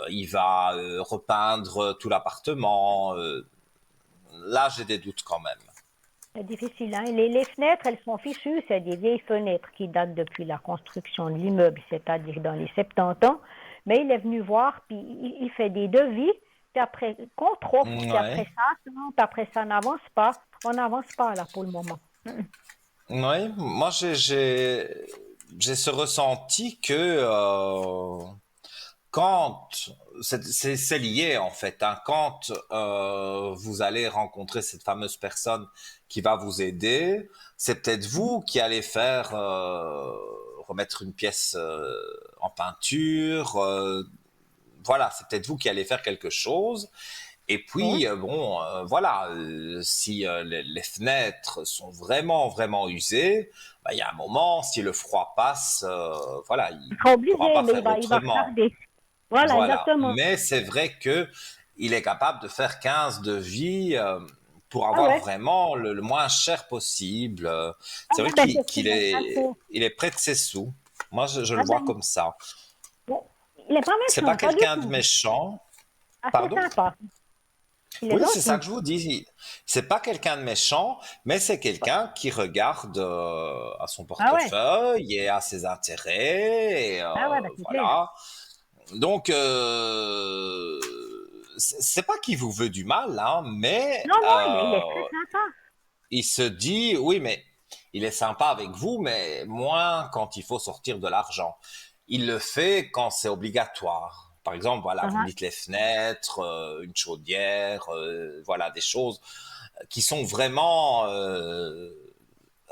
il va repeindre tout l'appartement, là j'ai des doutes quand même. C'est difficile, hein. Les fenêtres, elles sont fichues. C'est des vieilles fenêtres qui datent depuis la construction de l'immeuble, c'est-à-dire dans les 70 ans. Mais il est venu voir, puis il fait des devis, puis après, contre offre, puis Ouais. après ça, non, puis après ça n'avance pas. On n'avance pas là pour le moment. Oui, moi j'ai ce ressenti que quand c'est lié en fait, hein, quand vous allez rencontrer cette fameuse personne qui va vous aider, c'est peut-être vous qui allez faire remettre une pièce en peinture, voilà, c'est peut-être vous qui allez faire quelque chose. Et Ouais. puis, bon, voilà, si les fenêtres sont vraiment, vraiment usées, bah, il y a un moment, si le froid passe, voilà, il Il sera pourra obligé, pas mais faire il va autrement. retarder. Voilà, Voilà. exactement. Mais c'est vrai que il est capable de faire 15 devis pour Ah avoir ouais. vraiment le moins cher possible. Ah C'est vrai ouais, ben c'est ce qu'il qu'il est en train de faire. il est près de ses sous. Moi, je le Ah vois ben, comme ça. bon, il est pas C'est pas méchant, pas du quelqu'un de tout. méchant. Assez Pardon? sympa. Il est Oui, c'est ça gentil. que je vous dis. C'est pas quelqu'un de méchant, mais c'est quelqu'un qui regarde à son Ah ouais. portefeuille et à ses intérêts. Et, Ah ouais, ben c'est clair. voilà. Donc, c'est pas qu'il vous veut du mal, hein, mais Non, non, il est très sympa. il se dit, oui, mais il est sympa avec vous, mais moins quand il faut sortir de l'argent. Il le fait quand c'est obligatoire. Par exemple, voilà, Ah vous me ah. dites les fenêtres, une chaudière, voilà, des choses qui sont vraiment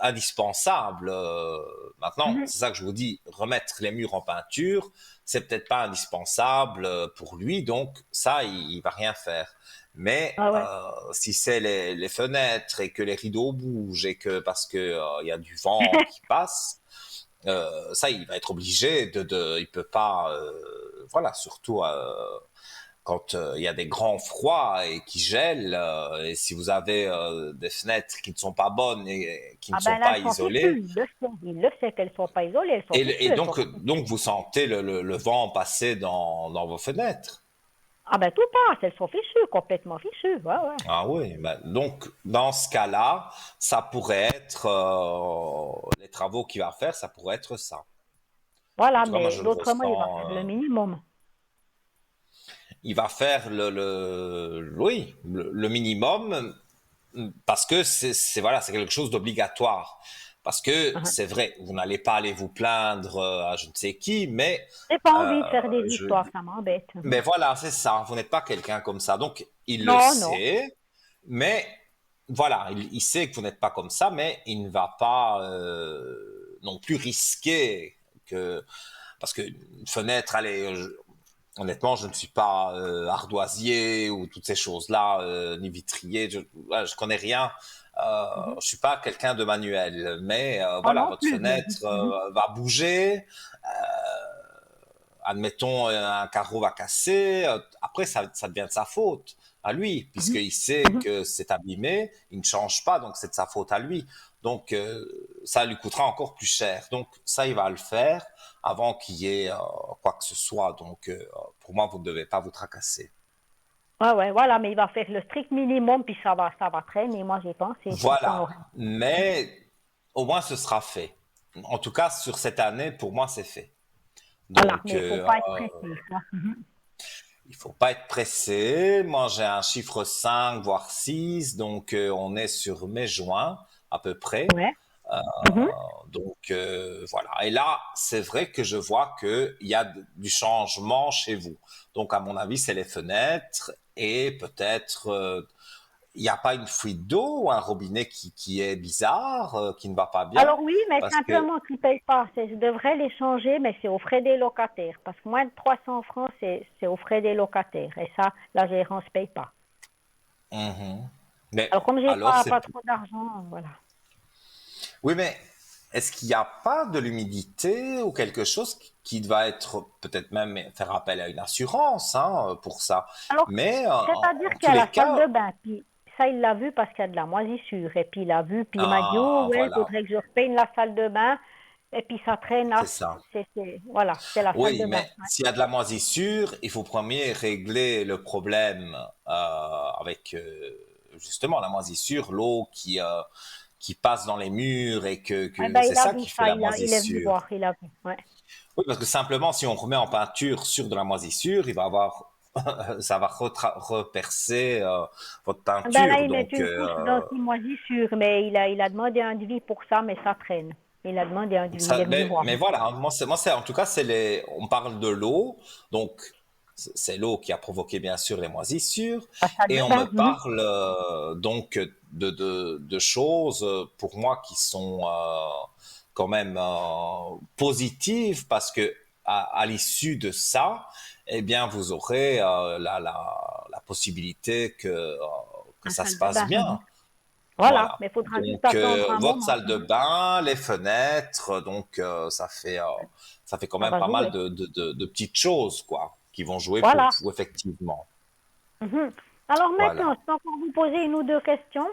indispensables. Maintenant, Mhm. c'est ça que je vous dis, remettre les murs en peinture, c'est peut-être pas indispensable pour lui, donc ça, il va rien faire. Mais Ah ouais. si c'est les fenêtres et que les rideaux bougent et que parce que il y a du vent qui passe, ça, il va être obligé il peut pas, voilà, surtout quand il y a des grands froids et qui gèlent, et si vous avez des fenêtres qui ne sont pas bonnes et qui ne Ah sont ben là, pas elles sont isolées, fichues. Il le sait. Il le sait qu'elles ne sont pas isolées. Elles sont et fichues. Elles sont pas fichues. donc vous sentez le vent passer dans vos fenêtres. Ah ben tout passe, elles sont fichues, complètement fichues. Ouais, ouais. Ah oui, ben, donc dans ce cas-là, ça pourrait être les travaux qu'il va faire, ça pourrait être ça. En Voilà, tout cas, moi mais je le autrement, il va ressens. faire le minimum. Il va faire oui, le minimum parce que voilà, c'est quelque chose d'obligatoire. Parce que Hein. c'est vrai, vous n'allez pas aller vous plaindre à je ne sais qui, mais J'ai pas euh, envie de faire des je, histoires, ça m'embête. mais voilà, c'est ça. Vous n'êtes pas quelqu'un comme ça. Donc, il le Non, non. sait, mais voilà, il sait que vous n'êtes pas comme ça, mais il ne va pas non plus risquer que. Parce qu'une fenêtre, allez, honnêtement, je ne suis pas ardoisier ou toutes ces choses-là, ni vitrier. Je connais rien. Mhm. Je suis pas quelqu'un de manuel, mais Moi voilà, non votre plus. fenêtre Mhm. va bouger. Admettons, un carreau va casser, après ça devient de sa faute à lui, Mhm. puisqu'il sait Mhm. que c'est abîmé, il ne change pas, donc c'est de sa faute à lui. Donc ça lui coûtera encore plus cher. Donc ça, il va le faire avant qu'il y ait quoi que ce soit. Donc pour moi, vous ne devez pas vous tracasser. Ouais, ouais, voilà, mais il va faire le strict minimum, puis ça va traîner. Moi, j'ai pensé qu'on Voilà, aurait. mais au moins ce sera fait. En tout cas, sur cette année, pour moi, c'est fait. Voilà, Donc mais il faut pas être pressé, quoi. Mhm. il faut pas être pressé. Moi, j'ai un chiffre 5, voire 6, donc on est sur mai-juin à peu près. Ouais. Mhm. Donc voilà. Et là, c'est vrai que je vois qu'il y a du changement chez vous. Donc à mon avis, c'est les fenêtres et peut-être il n'y a pas une fuite d'eau ou un robinet qui est bizarre, qui ne va pas bien, Alors oui, mais parce que simplement qu'ils ne payent pas. Je devrais les changer, mais c'est aux frais des locataires. Parce que moins de 300 francs, c'est aux frais des locataires. Et ça, la gérance ne paye pas. mhm. Mais Alors comme j'ai alors pas c'est trop d'argent, voilà. oui, mais est-ce qu'il n'y a pas de l'humidité ou quelque chose qui va être peut-être même faire appel à une assurance hein, pour ça? Alors, Mais c'est-à-dire en qu'il y tous a les la salle de cas, bain, puis ça, il l'a vu parce qu'il y a de la moisissure. Et puis il a vu, puis il m'a dit, oh ah, ouais, il voilà, faudrait que je repeigne la salle de bain. Et puis ça traîne, c'est ça. voilà, c'est la salle Oui, de bain. mais s'il y a de la moisissure, il faut premier régler le problème avec justement la moisissure, l'eau qui passe dans les murs et Ouais, que ben, c'est il a ça vu qui fait ça, la il est venu moisissure. voir, il a vu. Ouais. Oui, parce que simplement, si on remet en peinture sur de la moisissure, il va avoir, ça va repercer votre Ben là, peinture. il met Donc, une couche d'anti-moisissure, mais il a demandé un devis pour ça, mais ça traîne. Il a demandé un devis, il est venu voir. mais voilà, hein, en tout cas, on parle de l'eau. Donc, c'est l'eau qui a provoqué, bien sûr, les moisissures. La salle Et de on me bain. Mhm. parle donc de choses pour moi qui sont quand même positives parce que à l'issue de ça, eh bien, vous aurez la possibilité que La ça se salle de passe bain. Mhm. bien. Voilà, Voilà. mais il faudra juste Donc, attendre un votre moment. salle de Mhm. bain, les fenêtres, donc ça fait quand Ça même va pas mal jouer. de petites choses, quoi, qui vont jouer pour Voilà. vous, effectivement. Mhm. Alors maintenant, Voilà. je peux encore vous poser une ou deux questions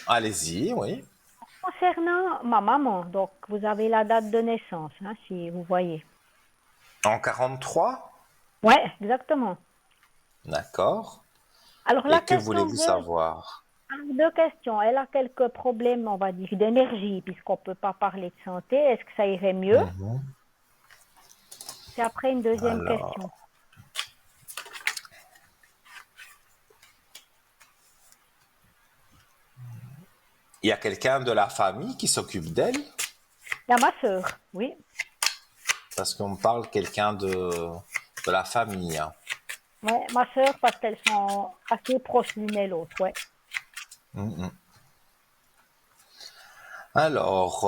Allez-y, oui. concernant ma maman. Donc, vous avez la date de naissance, hein, si vous voyez. En 43. Ouais, exactement. D'accord. Alors, la Et que question voulez-vous 2. savoir? Alors, deux questions. Elle a quelques problèmes, on va dire, d'énergie, puisqu'on ne peut pas parler de santé. Est-ce que ça irait mieux? Mhm. C'est après une deuxième question. Alors, il y a quelqu'un de la famille qui s'occupe d'elle? Il y a ma sœur, oui. Parce qu'on me parle quelqu'un de la famille, hein. Ouais, ma sœur, parce qu'elles sont assez proches l'une et l'autre, ouais. Mhm. Alors,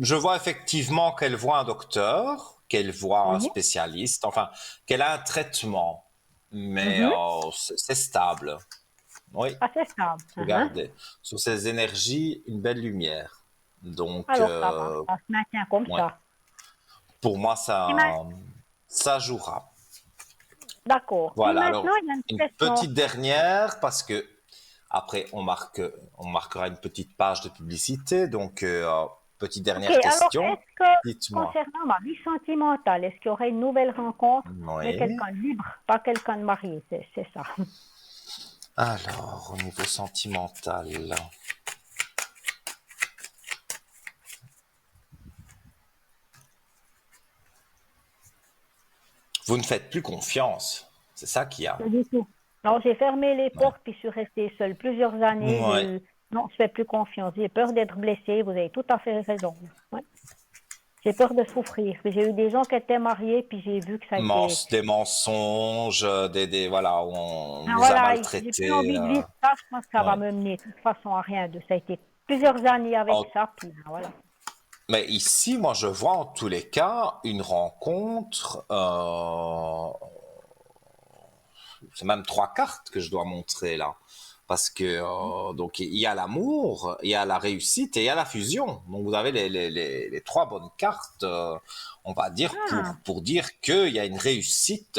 je vois effectivement qu'elle voit un docteur, qu'elle voit un Oui. spécialiste, enfin, qu'elle a un traitement, mais Mhm. c'est stable. Oui, Assez stable. Mhm. regardez, sur ces énergies, une belle lumière. Donc, Alors, ça va. Ça se maintient comme ouais, ça. pour moi, Et ma- ça jouera. D'accord. Et Voilà, maintenant, alors, il y a une une question. petite dernière, parce que après, on marquera une petite page de publicité, donc Petite Ok, dernière alors question. est-ce que, Dites-moi. concernant ma vie sentimentale, est-ce qu'il y aurait une nouvelle rencontre, mais Oui. quelqu'un de libre, pas quelqu'un de marié, c'est ça. Alors, au niveau sentimental, vous ne faites plus confiance. C'est ça qu'il y a. Pas du tout. Non, j'ai fermé les Ouais. portes puis je suis restée seule plusieurs années. Ouais. Non, je fais plus confiance. J'ai peur d'être blessée. Vous avez tout à fait raison. Ouais. J'ai peur de souffrir. Puis j'ai eu des gens qui étaient mariés puis j'ai vu que ça a été. Des mensonges, voilà, où on Ah, vous a voilà, j'ai plus maltraité. envie de vivre ça. Je pense que ça va Ouais. me mener de toute façon à rien de ça. A été plusieurs années avec En- ça. Puis voilà. mais ici, moi, je vois en tous les cas une rencontre. C'est même trois cartes que je dois montrer là. Parce que donc il y a l'amour, il y a la réussite et il y a la fusion. Donc vous avez les trois bonnes cartes, on va dire, Ah, pour dire qu'il y a une réussite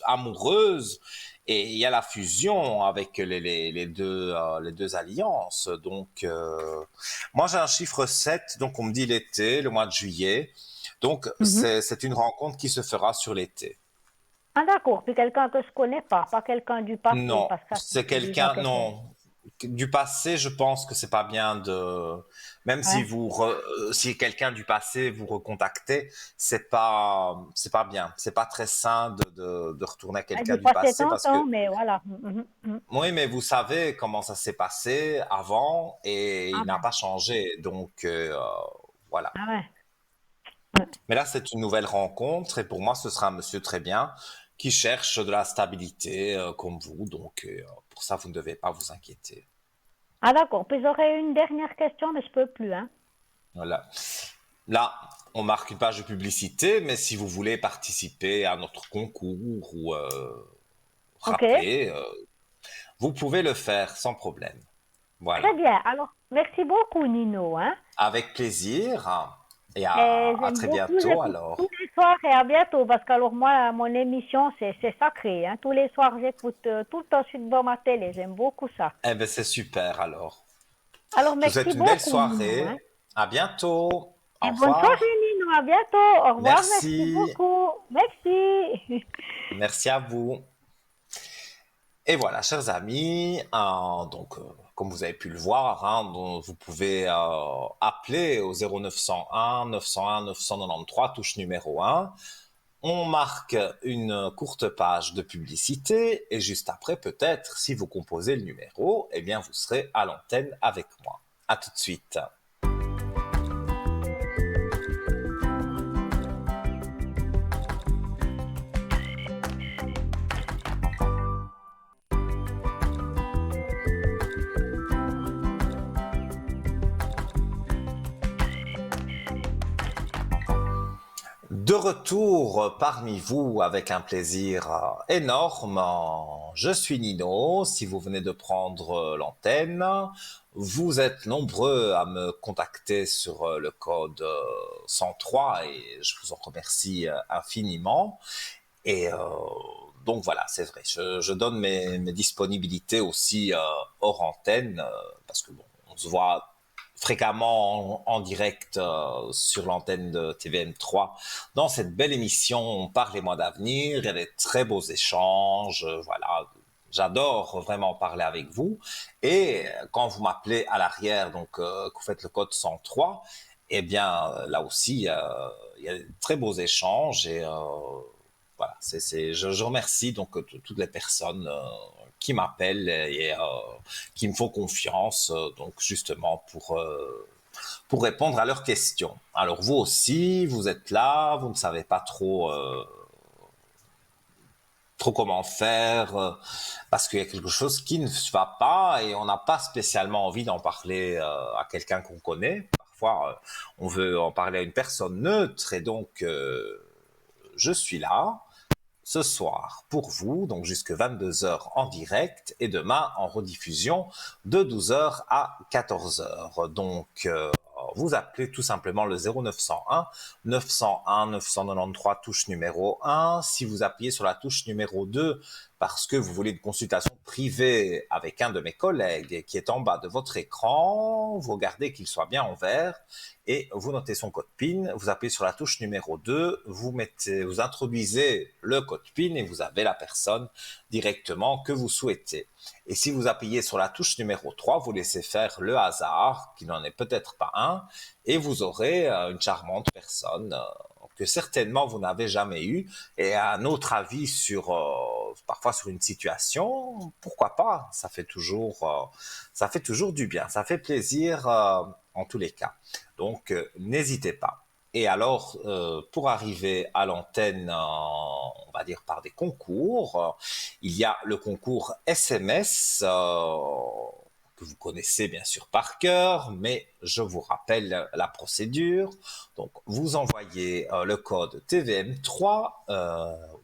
amoureuse et il y a la fusion avec les deux alliances. Donc moi j'ai un chiffre 7, donc on me dit l'été, le mois de juillet. Donc mhm. c'est une rencontre qui se fera sur l'été. Ah, d'accord. Puis quelqu'un que je connais pas quelqu'un du passé, Non, parce que ça, c'est c'est déjà quelqu'un, quelque chose. non. Du passé, je pense que c'est pas bien même si Ouais. si quelqu'un du passé vous recontactez, c'est pas bien. C'est pas très sain de retourner à quelqu'un J'ai du passé passé parce tentant, que, mais voilà. Mhm, mhm. oui, mais vous savez comment ça s'est passé avant et Ah il n'a ben, pas changé. Donc, voilà. ah ouais. Ouais. Mais là, c'est une nouvelle rencontre et pour moi, ce sera un monsieur très bien qui cherche de la stabilité, comme vous. Donc, pour ça, vous ne devez pas vous inquiéter. Ah d'accord. Puis j'aurais une dernière question, mais je peux plus, hein. Voilà. Là, on marque une page de publicité, mais si vous voulez participer à notre concours ou Ok. rappeler, vous pouvez le faire sans problème. Très Voilà. bien. Alors, merci beaucoup, Nino, hein. Avec plaisir. Et Et à j'aime très beaucoup, bientôt j'écoute tous alors. les soirs et à bientôt, parce que alors moi, mon émission, c'est sacré, hein. Tous les soirs, j'écoute tout le temps, je suis devant ma télé. J'aime beaucoup ça. Eh bien, c'est super alors. Alors, Je vous souhaite merci une belle beaucoup, Nino, hein. soirée. À bientôt. Et Au bonne soirée, revoir. Nino. À bientôt. Au revoir. Merci Merci. beaucoup. Merci. Merci à vous. Et voilà, chers amis, donc comme vous avez pu le voir, vous pouvez appeler au 0901 901 993, touche numéro 1. On marque une courte page de publicité et juste après, peut-être, si vous composez le numéro, eh bien, vous serez à l'antenne avec moi. À tout de suite. De retour parmi vous avec un plaisir énorme. Je suis Nino. Si vous venez de prendre l'antenne, vous êtes nombreux à me contacter sur le code 103 et je vous en remercie infiniment. Et donc voilà, c'est vrai, je donne mes disponibilités aussi hors antenne parce que bon, on se voit fréquemment en direct sur l'antenne de TVM3 dans cette belle émission Parlez-moi d'avenir. Il y a des très beaux échanges, voilà. J'adore vraiment parler avec vous. Et quand vous m'appelez à l'arrière, donc que vous faites le code 103, eh bien là aussi, il y a des très beaux échanges et voilà, je remercie donc toutes les personnes qui m'appellent et qui me font confiance, donc justement pour répondre à leurs questions. Alors vous aussi, vous êtes là, vous ne savez pas trop comment faire parce qu'il y a quelque chose qui ne va pas et on n'a pas spécialement envie d'en parler à quelqu'un qu'on connaît. Parfois, on veut en parler à une personne neutre et donc je suis là ce soir pour vous, donc jusque 22 heures en direct et demain en rediffusion de 12 heures à 14 heures. Donc, vous appelez tout simplement le 0901 901 993 touche numéro 1. Si vous appuyez sur la touche numéro 2, parce que vous voulez une consultation privée avec un de mes collègues qui est en bas de votre écran, vous regardez qu'il soit bien en vert et vous notez son code PIN, vous appuyez sur la touche numéro 2, vous introduisez le code PIN et vous avez la personne directement que vous souhaitez. Et si vous appuyez sur la touche numéro 3, vous laissez faire le hasard, qui n'en est peut-être pas un, et vous aurez une charmante personne que certainement vous n'avez jamais eue, et un autre avis sur parfois sur une situation, pourquoi pas, ça fait toujours du bien, ça fait plaisir en tous les cas. Donc n'hésitez pas. Et alors, pour arriver à l'antenne, on va dire par des concours, il y a le concours SMS que vous connaissez bien sûr par cœur, mais je vous rappelle la procédure. Donc, vous envoyez le code TVM3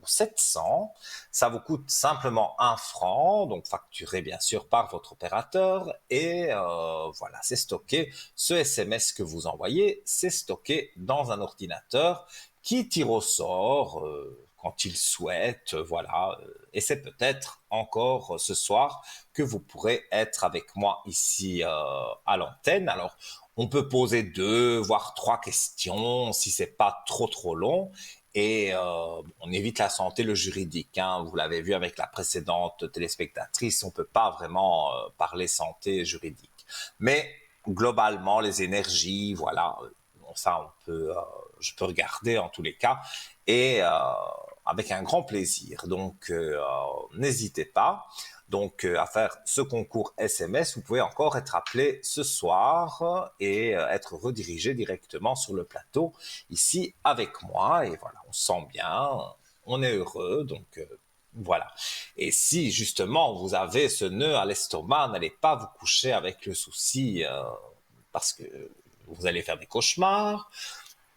ou 700. Ça vous coûte simplement 1 franc, donc facturé bien sûr par votre opérateur. Et voilà, c'est stocké. Ce SMS que vous envoyez, c'est stocké dans un ordinateur qui tire au sort quand il souhaite, voilà. Et c'est peut-être encore ce soir que vous pourrez être avec moi ici à l'antenne. Alors, on peut poser 2, voire 3 questions si c'est pas trop long. Et on évite la santé, le juridique. Hein. Vous l'avez vu avec la précédente téléspectatrice, on peut pas vraiment parler santé juridique. Mais globalement, les énergies, voilà, ça je peux regarder en tous les cas et avec un grand plaisir. Donc n'hésitez pas. Donc à faire ce concours SMS, vous pouvez encore être appelé ce soir et être redirigé directement sur le plateau ici avec moi. Et voilà, on se sent bien, on est heureux, donc voilà. Et si justement vous avez ce nœud à l'estomac, n'allez pas vous coucher avec le souci parce que vous allez faire des cauchemars,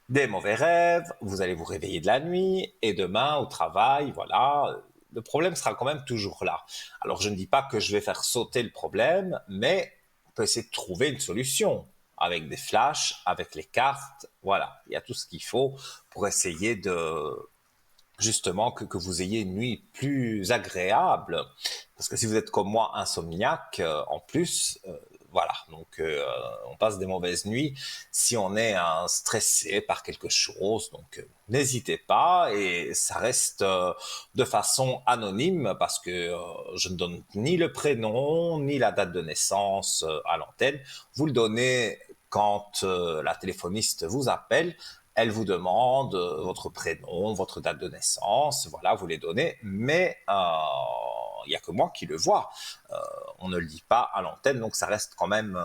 des mauvais rêves, vous allez vous réveiller de la nuit et demain au travail, voilà, le problème sera quand même toujours là. Alors je ne dis pas que je vais faire sauter le problème, mais on peut essayer de trouver une solution avec des flashs, avec les cartes, voilà, il y a tout ce qu'il faut pour essayer de justement que vous ayez une nuit plus agréable. Parce que si vous êtes comme moi insomniaque, en plus, voilà, donc on passe des mauvaises nuits si on est stressé par quelque chose. Donc n'hésitez pas et ça reste de façon anonyme parce que je ne donne ni le prénom ni la date de naissance à l'antenne. Vous le donnez quand la téléphoniste vous appelle. Elle vous demande votre prénom, votre date de naissance, voilà, vous les donnez, mais il n'y a que moi qui le vois. On ne le dit pas à l'antenne, donc ça reste quand même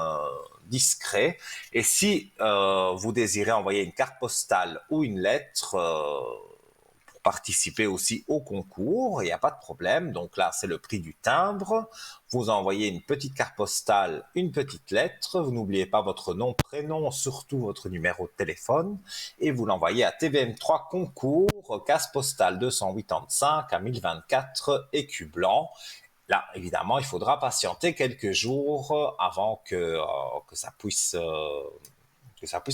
discret. Et si vous désirez envoyer une carte postale ou une lettre pour participer aussi au concours, il n'y a pas de problème. Donc là, c'est le prix du timbre. Vous envoyez une petite carte postale, une petite lettre. Vous n'oubliez pas votre nom, prénom, surtout votre numéro de téléphone. Et vous l'envoyez à TVM3 Concours, case postale 285 à 1024 écus blancs. Là, évidemment, il faudra patienter quelques jours avant que ça puisse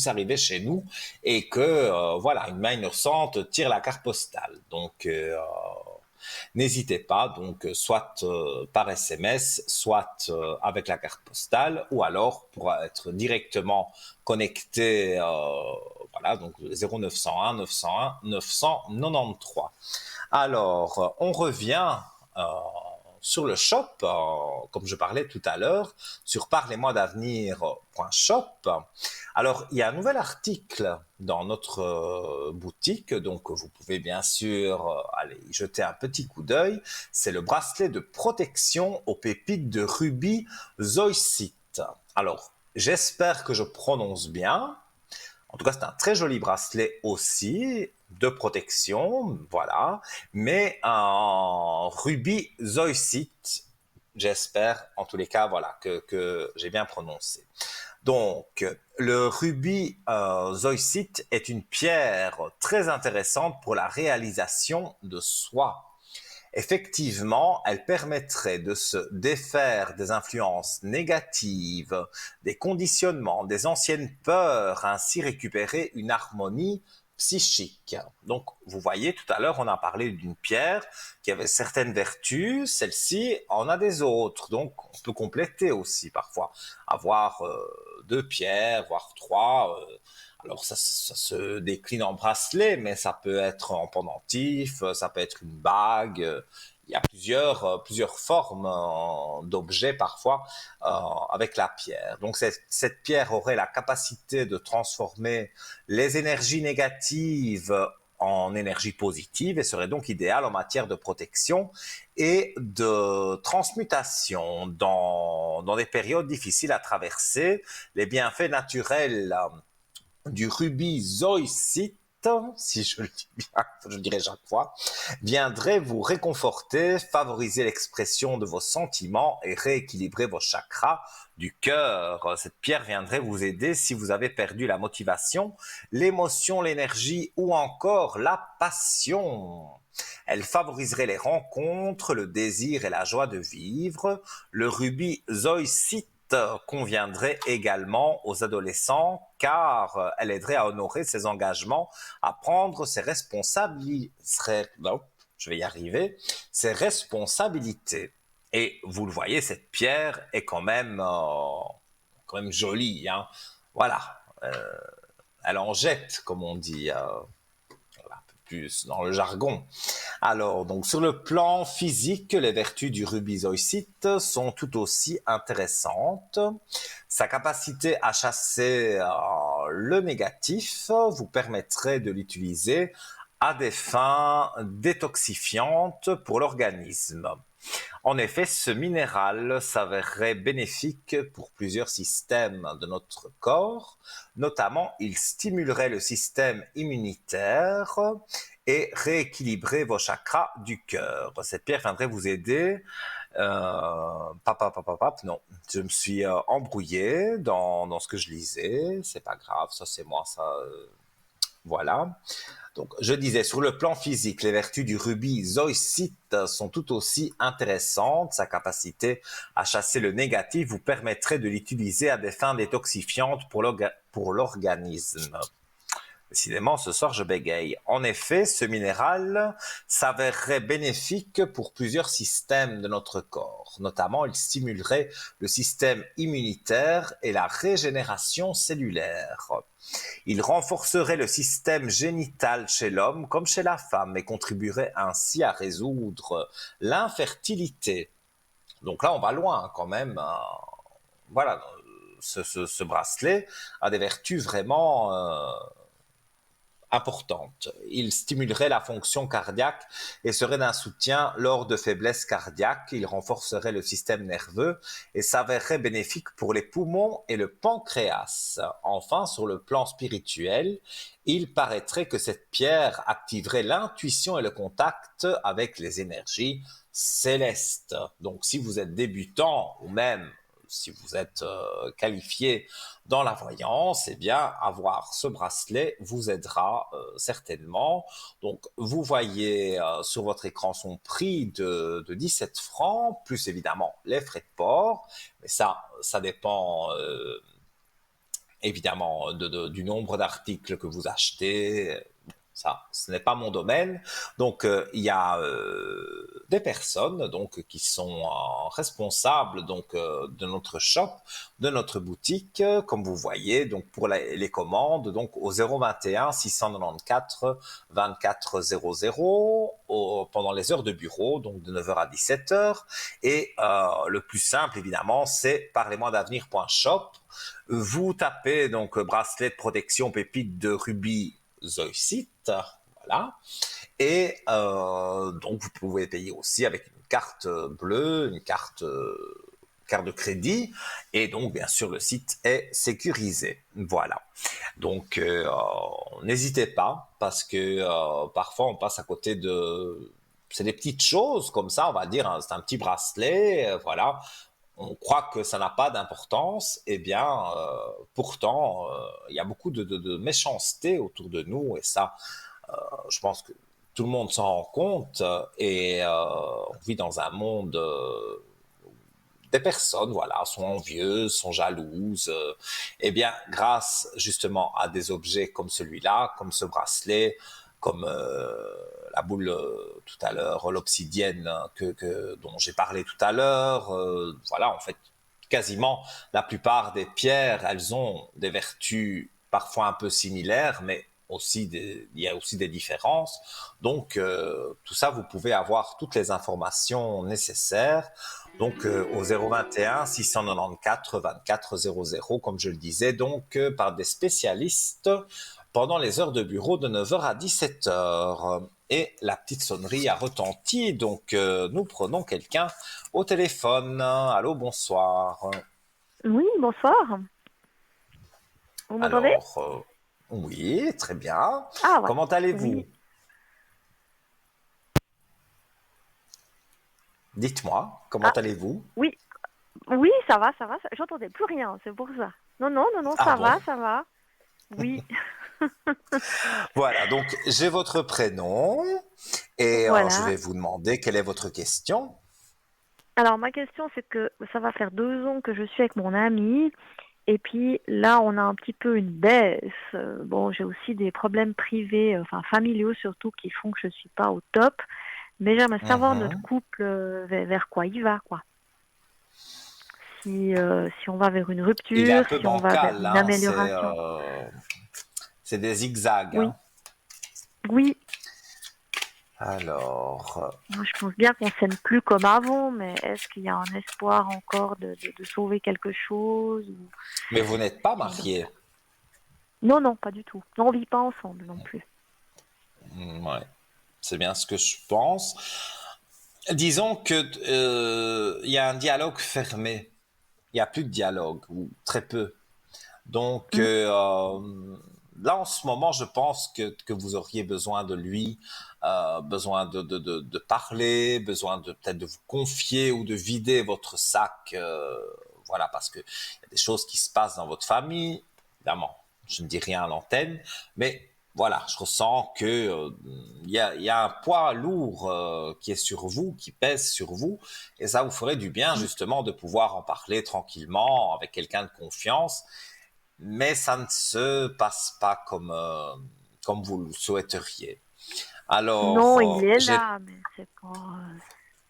arriver chez nous et que voilà, une main innocente tire la carte postale. Donc n'hésitez pas, donc soit par SMS, soit avec la carte postale, ou alors pour être directement connecté, voilà, donc 0901 901 993. Alors, on revient sur le shop, comme je parlais tout à l'heure, sur parlez-moi d'avenir.shop. Alors, il y a un nouvel article dans notre boutique, donc vous pouvez bien sûr aller y jeter un petit coup d'œil. C'est le bracelet de protection aux pépites de rubis Zoisite. Alors, j'espère que je prononce bien. En tout cas, c'est un très joli bracelet aussi, de protection, voilà, mais en rubis zoisite, j'espère, en tous les cas, voilà, que j'ai bien prononcé. Donc, le rubis zoisite est une pierre très intéressante pour la réalisation de soie. Effectivement, elle permettrait de se défaire des influences négatives, des conditionnements, des anciennes peurs, ainsi récupérer une harmonie psychique. Donc, vous voyez, tout à l'heure, on a parlé d'une pierre qui avait certaines vertus, celle-ci en a des autres. Donc, on peut compléter aussi parfois, avoir deux pierres, voire trois. Alors, ça se décline en bracelet, mais ça peut être en pendentif, ça peut être une bague. Il y a plusieurs formes d'objets parfois avec la pierre. Donc cette pierre aurait la capacité de transformer les énergies négatives en énergie positive et serait donc idéale en matière de protection et de transmutation dans des périodes difficiles à traverser. Les bienfaits naturels du rubis zoïsite, si je le dis bien, je le dirai chaque fois, viendrait vous réconforter, favoriser l'expression de vos sentiments et rééquilibrer vos chakras du cœur. Cette pierre viendrait vous aider si vous avez perdu la motivation, l'émotion, l'énergie ou encore la passion. Elle favoriserait les rencontres, le désir et la joie de vivre. Le rubis zoïsite conviendrait également aux adolescents car elle aiderait à honorer ses engagements, à prendre ses responsabilités. Non, je vais y arriver. Ses responsabilités. Et vous le voyez, cette pierre est quand même jolie. Hein. Voilà. Elle en jette, comme on dit. Un peu plus dans le jargon. Alors, donc sur le plan physique, les vertus du rubis zoïsite sont tout aussi intéressantes. Sa capacité à chasser le négatif vous permettrait de l'utiliser à des fins détoxifiantes pour l'organisme. En effet, ce minéral s'avérerait bénéfique pour plusieurs systèmes de notre corps. Notamment, il stimulerait le système immunitaire et rééquilibrer vos chakras du cœur. Cette pierre viendrait vous aider. Non, je me suis embrouillé dans ce que je lisais. C'est pas grave, ça c'est moi, ça. Voilà. Donc, je disais, sur le plan physique, les vertus du rubis zoïsite sont tout aussi intéressantes. Sa capacité à chasser le négatif vous permettrait de l'utiliser à des fins détoxifiantes pour l'organisme. Décidément, ce soir, je bégaye. En effet, ce minéral s'avérerait bénéfique pour plusieurs systèmes de notre corps. Notamment, il stimulerait le système immunitaire et la régénération cellulaire. Il renforcerait le système génital chez l'homme comme chez la femme et contribuerait ainsi à résoudre l'infertilité. Donc là, on va loin quand même. Voilà, ce bracelet a des vertus vraiment importante. Il stimulerait la fonction cardiaque et serait d'un soutien lors de faiblesse cardiaque. Il renforcerait le système nerveux et s'avérerait bénéfique pour les poumons et le pancréas. Enfin, sur le plan spirituel, il paraîtrait que cette pierre activerait l'intuition et le contact avec les énergies célestes. Donc, si vous êtes débutant ou même si vous êtes qualifié dans la voyance, eh bien, avoir ce bracelet vous aidera certainement. Donc, vous voyez sur votre écran son prix de 17 francs, plus évidemment les frais de port. Mais ça dépend évidemment du nombre d'articles que vous achetez. Ça, ce n'est pas mon domaine. Donc, il y a des personnes donc qui sont responsables donc de notre shop, de notre boutique, comme vous voyez. Donc, pour les commandes, donc au 021 694 24 00 pendant les heures de bureau, donc de 9h à 17h. Et le plus simple, évidemment, c'est parlez-moi-d'avenir.shop. Vous tapez donc bracelet de protection pépite de rubis zoïsite, voilà. Et donc vous pouvez payer aussi avec une carte bleue, une carte de crédit, et donc bien sûr le site est sécurisé. Voilà. Donc n'hésitez pas parce que parfois on passe à côté de c'est des petites choses comme ça, on va dire, hein, c'est un petit bracelet, voilà. On croit que ça n'a pas d'importance, eh bien, pourtant, il y a beaucoup de méchanceté autour de nous, et ça, je pense que tout le monde s'en rend compte, et on vit dans un monde des personnes, voilà, sont envieuses, sont jalouses, eh bien, grâce justement à des objets comme celui-là, comme ce bracelet, comme la boule tout à l'heure, l'obsidienne dont j'ai parlé tout à l'heure, voilà, en fait, quasiment la plupart des pierres, elles ont des vertus parfois un peu similaires, mais il y a aussi des différences. Donc, tout ça, vous pouvez avoir toutes les informations nécessaires. Donc, au 021 694 24 00, comme je le disais, donc par des spécialistes pendant les heures de bureau de 9h à 17h. Et la petite sonnerie a retenti, donc nous prenons quelqu'un au téléphone. Allô, bonsoir. Oui, bonsoir. Vous m'entendez? Alors, oui, très bien. Ah ouais. Comment allez-vous? Oui. Dites-moi, comment Ah allez-vous? oui. Oui, ça va, ça va. J'entendais plus rien, c'est pour ça. Non, non, non, non, Ah ça bon? va, ça va. Oui. Voilà, donc j'ai votre prénom et je Voilà. vais vous demander quelle est votre question. Alors ma question, c'est que ça va faire 2 ans que je suis avec mon ami. Et puis là, on a un petit peu une baisse. Bon, j'ai aussi des problèmes privés, enfin familiaux surtout, qui font que je suis pas au top. Mais j'aimerais savoir notre Mhm. couple vers quoi il va, quoi. Si on va vers une Il est un rupture, peu si on va vers bancal, une hein, amélioration. c'est des zigzags, Oui, hein. oui. Alors, Moi, je pense bien qu'on s'aime plus comme avant, mais est-ce qu'il y a un espoir encore de sauver quelque chose ou mais vous n'êtes pas ce genre de choses? marié. Non, non, pas du tout. Non, on vit pas ensemble non plus. Ouais, c'est bien ce que je pense. Disons que il y a un dialogue fermé. Il n'y a plus de dialogue, ou très peu. Donc Mm. là, en ce moment, je pense que vous auriez besoin de lui, besoin de parler, besoin de peut-être de vous confier ou de vider votre sac. Voilà, parce qu'il y a des choses qui se passent dans votre famille. Évidemment, je ne dis rien à l'antenne, mais voilà, je ressens que il y a un poids lourd qui est sur vous, qui pèse sur vous, et ça vous ferait du bien Mm. justement de pouvoir en parler tranquillement avec quelqu'un de confiance, mais ça ne se passe pas comme vous le souhaiteriez. Alors, Non, il est là, mais c'est pas.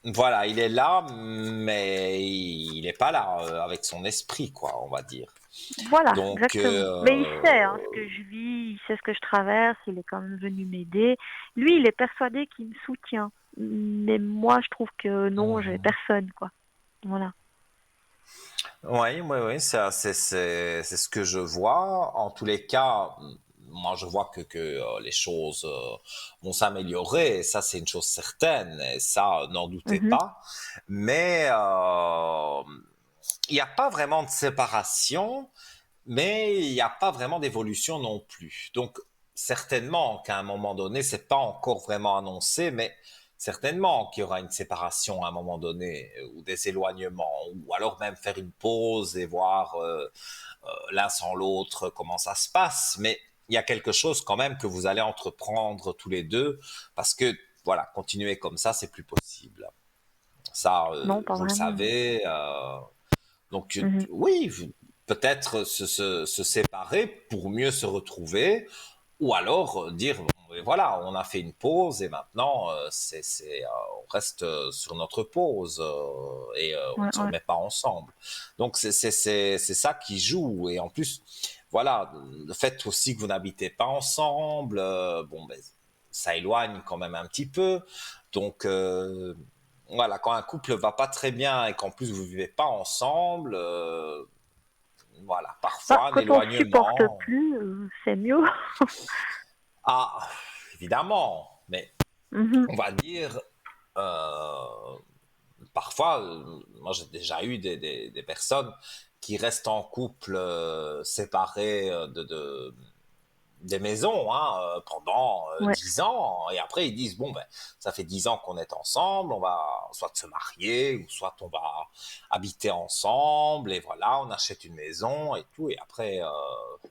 voilà, il est là, mais il n'est pas là avec son esprit, quoi, on va dire. Voilà, Donc, exactement. Mais il sait hein, ce que je vis, il sait ce que je traverse, il est quand même venu m'aider. Lui, il est persuadé qu'il me soutient. Mais moi, je trouve que non, j'ai personne, quoi. Voilà. oui, oui, oui, c'est ce que je vois. En tous les cas, moi, je vois que les choses vont s'améliorer. Et ça, c'est une chose certaine. Et ça, n'en doutez Mhm. pas. Mais il n'y a pas vraiment de séparation, mais il n'y a pas vraiment d'évolution non plus. Donc, certainement qu'à un moment donné, c'est pas encore vraiment annoncé, mais certainement qu'il y aura une séparation à un moment donné, ou des éloignements, ou alors même faire une pause et voir l'un sans l'autre comment ça se passe. Mais il y a quelque chose quand même que vous allez entreprendre tous les deux, parce que voilà, continuer comme ça, c'est plus possible. Ça, Non, pas vous le vraiment. savez. Donc Mhm. oui, peut-être se séparer pour mieux se retrouver, ou alors dire bon, voilà, on a fait une pause et maintenant on reste sur notre pause et on Ouais, ne se ouais. remet pas ensemble. Donc c'est ça qui joue, et en plus voilà, le fait aussi que vous n'habitez pas ensemble, bon ben ça éloigne quand même un petit peu. Donc voilà, quand un couple va pas très bien et qu'en plus vous vivez pas ensemble, voilà, Bah, parfois un quand on supporte éloignement. plus, c'est mieux. Ah, évidemment, mais Mhm. on va dire, euh, parfois, moi j'ai déjà eu des personnes qui restent en couple séparés des maisons pendant Ouais. 10 ans. Et après, ils disent, bon, ben, ça fait 10 ans qu'on est ensemble, on va soit se marier, ou soit on va habiter ensemble, et voilà, on achète une maison et tout. Et après,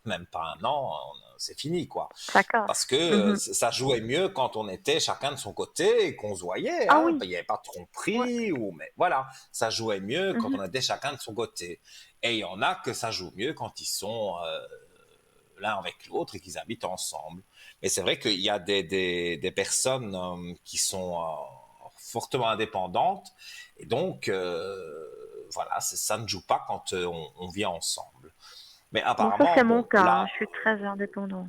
même pas un an, c'est fini, quoi. Ça casse. Parce que Mhm. ça jouait mieux quand on était chacun de son côté et qu'on se voyait, Ah hein. oui. Il n'y avait pas de Ouais. tromperie, mais voilà, ça jouait mieux quand Mhm. on était chacun de son côté. Et il y en a que ça joue mieux quand ils sont l'un avec l'autre et qu'ils habitent ensemble. Mais c'est vrai qu'il y a des personnes qui sont fortement indépendantes et donc voilà, ça ne joue pas quand on vit ensemble. Mais Bon, ça c'est apparemment, mon bon, cas, hein. là, Je suis très indépendante.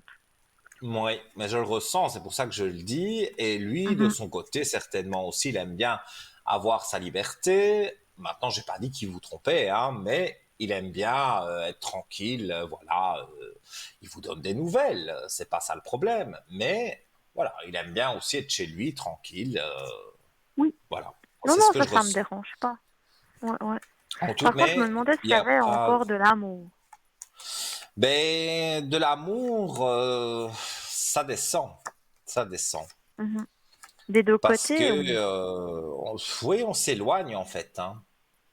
oui, mais je le ressens, c'est pour ça que je le dis. Et lui, de Mhm. son côté, certainement aussi, il aime bien avoir sa liberté. Maintenant, j'ai pas dit qu'il vous trompait, hein, mais il aime bien être tranquille. Voilà, il vous donne des nouvelles, c'est pas ça le problème. Mais voilà, il aime bien aussi être chez lui, tranquille. Oui. Voilà, Non, c'est ce non, que je ça me ressens. dérange pas. Ouais, ouais. En tout, Par contre, je me mais demandais il s'il y y a avait pas. encore de l'amour. Ben, de l'amour, ça descend, ça descend. Mhm. Des deux Parce que, côtés ou... oui, on s'éloigne en fait, hein,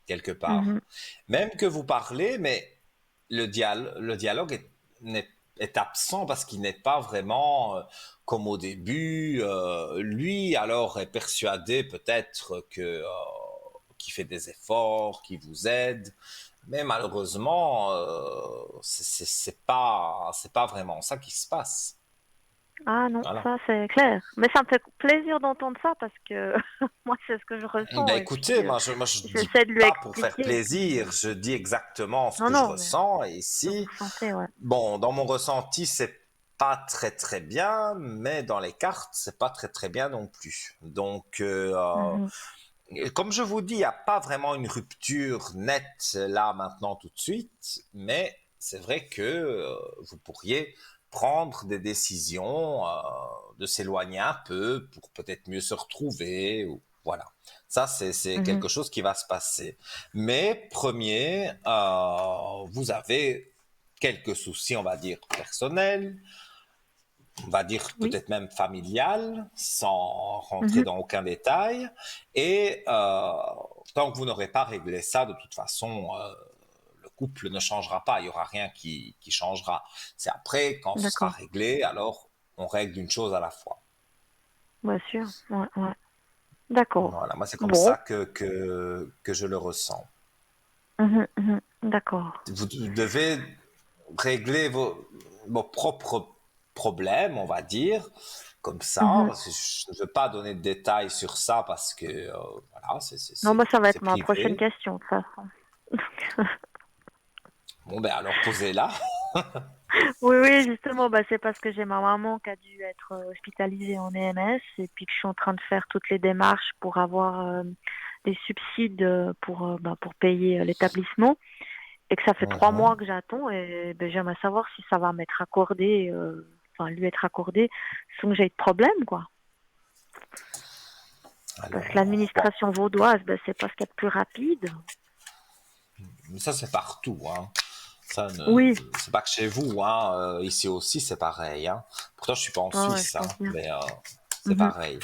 quelque part. Mhm. Même que vous parlez, mais le dialogue est absent parce qu'il n'est pas vraiment comme au début. Lui, alors, est persuadé peut-être qu'il fait des efforts, qu'il vous aide. Mais malheureusement, c'est pas vraiment ça qui se passe. Ah non, Voilà. ça c'est clair. Mais ça me fait plaisir d'entendre ça parce que moi c'est ce que je Ben ressens et écoutez, puis moi je dis j'essaie de lui pas pour faire expliquer et puis plaisir, je dis exactement ce non que je non mais ressens. Et ce que vous ici, ressentez, ouais. bon, dans mon ressenti, c'est pas très très bien, mais dans les cartes, c'est pas très très bien non plus. Donc, Mhm. comme je vous dis, il n'y a pas vraiment une rupture nette là maintenant tout de suite, mais c'est vrai que vous pourriez prendre des décisions de s'éloigner un peu pour peut-être mieux se retrouver. Ou, voilà. Ça, c'est Mhm. quelque chose qui va se passer. Mais premier, vous avez quelques soucis, on va dire, personnels, on va dire Oui. peut-être même familial, sans rentrer Mhm. dans aucun détail. Et tant que vous n'aurez pas réglé ça, de toute façon, le couple ne changera pas. Il n'y aura rien qui changera. C'est après, quand ce sera D'accord. réglé, alors on règle une chose à la fois. Bien sûr. Ouais, ouais. D'accord. Voilà, moi c'est comme Bon. ça que je le ressens. Mhm, mhm. D'accord. Vous devez régler vos propres problèmes, on va dire, comme ça, Mhm. parce que je ne veux pas donner de détails sur ça parce que voilà, Non, bah ça va c'est être ma prochaine privé. question de toute façon. Bon, ben alors posez-la. Oui, oui, justement, bah, c'est parce que j'ai ma maman qui a dû être hospitalisée en EMS et puis que je suis en train de faire toutes les démarches pour avoir des subsides pour payer l'établissement et que ça fait 3 mois Mhm. que j'attends et ben, j'aimerais savoir si ça va m'être accordé, enfin lui être accordé sans que j'aie de problème, quoi. Parce que Alors, bon, l'administration vaudoise, ben, c'est pas ce qu'il y a de plus rapide. mais ça c'est partout, hein. Ça Oui, c'est pas que chez vous, hein. Ici aussi c'est pareil, hein. Pourtant je suis pas en ouais, ouais, je Suisse, hein, pense bien. mais c'est Mhm. pareil.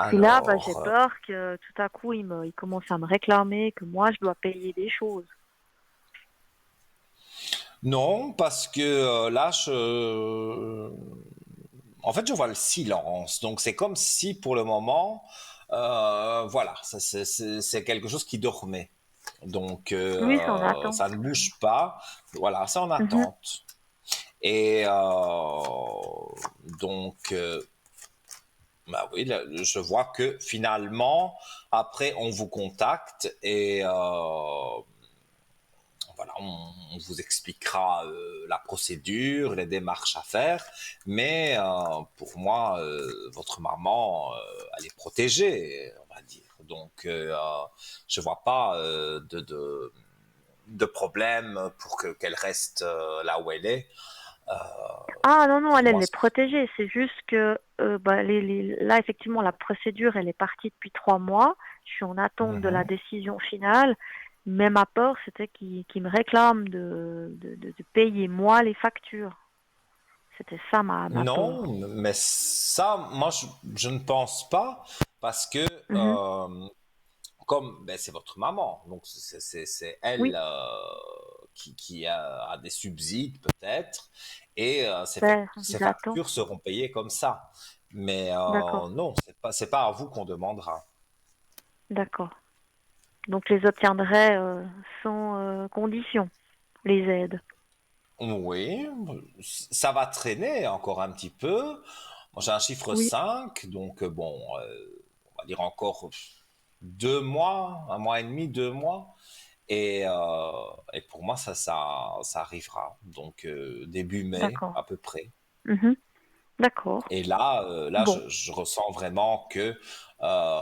Puis là, bah, j'ai Alors, peur que tout à coup, il commence à me réclamer que moi, je dois payer des choses. non, parce que là, en fait, je vois le silence. Donc, c'est comme si, pour le moment, voilà, c'est quelque chose qui dormait. Donc, Oui, c'est en attente. ça ne bouge pas. Voilà, c'est en Mhm. attente. Et donc, bah oui, là, je vois que finalement, après, on vous contacte et voilà, on vous expliquera la procédure, les démarches à faire, mais pour moi, votre maman, elle est protégée, on va dire. Donc, je vois pas de problème pour qu'elle reste là où elle est. Euh, Ah non, non, pour moi, elle est protégée. C'est juste que bah, là, effectivement, la procédure, elle est partie depuis 3 mois. Je suis en attente de la mhm. décision finale. Mais ma peur, c'était qu'il me réclame de payer moi les factures. C'était ça ma Non, peur. mais ça, moi, je ne pense pas parce que Mhm. comme ben, c'est votre maman, donc c'est elle Oui, qui a des subsides peut-être, et ben, ces j'attends. factures seront payées comme ça. Mais D'accord, non, c'est pas à vous qu'on demandera. d'accord. Donc les obtiendrai sans condition, les aides. Oui, ça va traîner encore un petit peu. Moi, j'ai un chiffre Oui, 5, donc bon, on va dire encore 2 mois, un mois et demi, 2 mois. Et pour moi, ça arrivera. Donc, début mai, d'accord. à peu près. Mhm. D'accord. Et là Bon, je ressens vraiment que euh,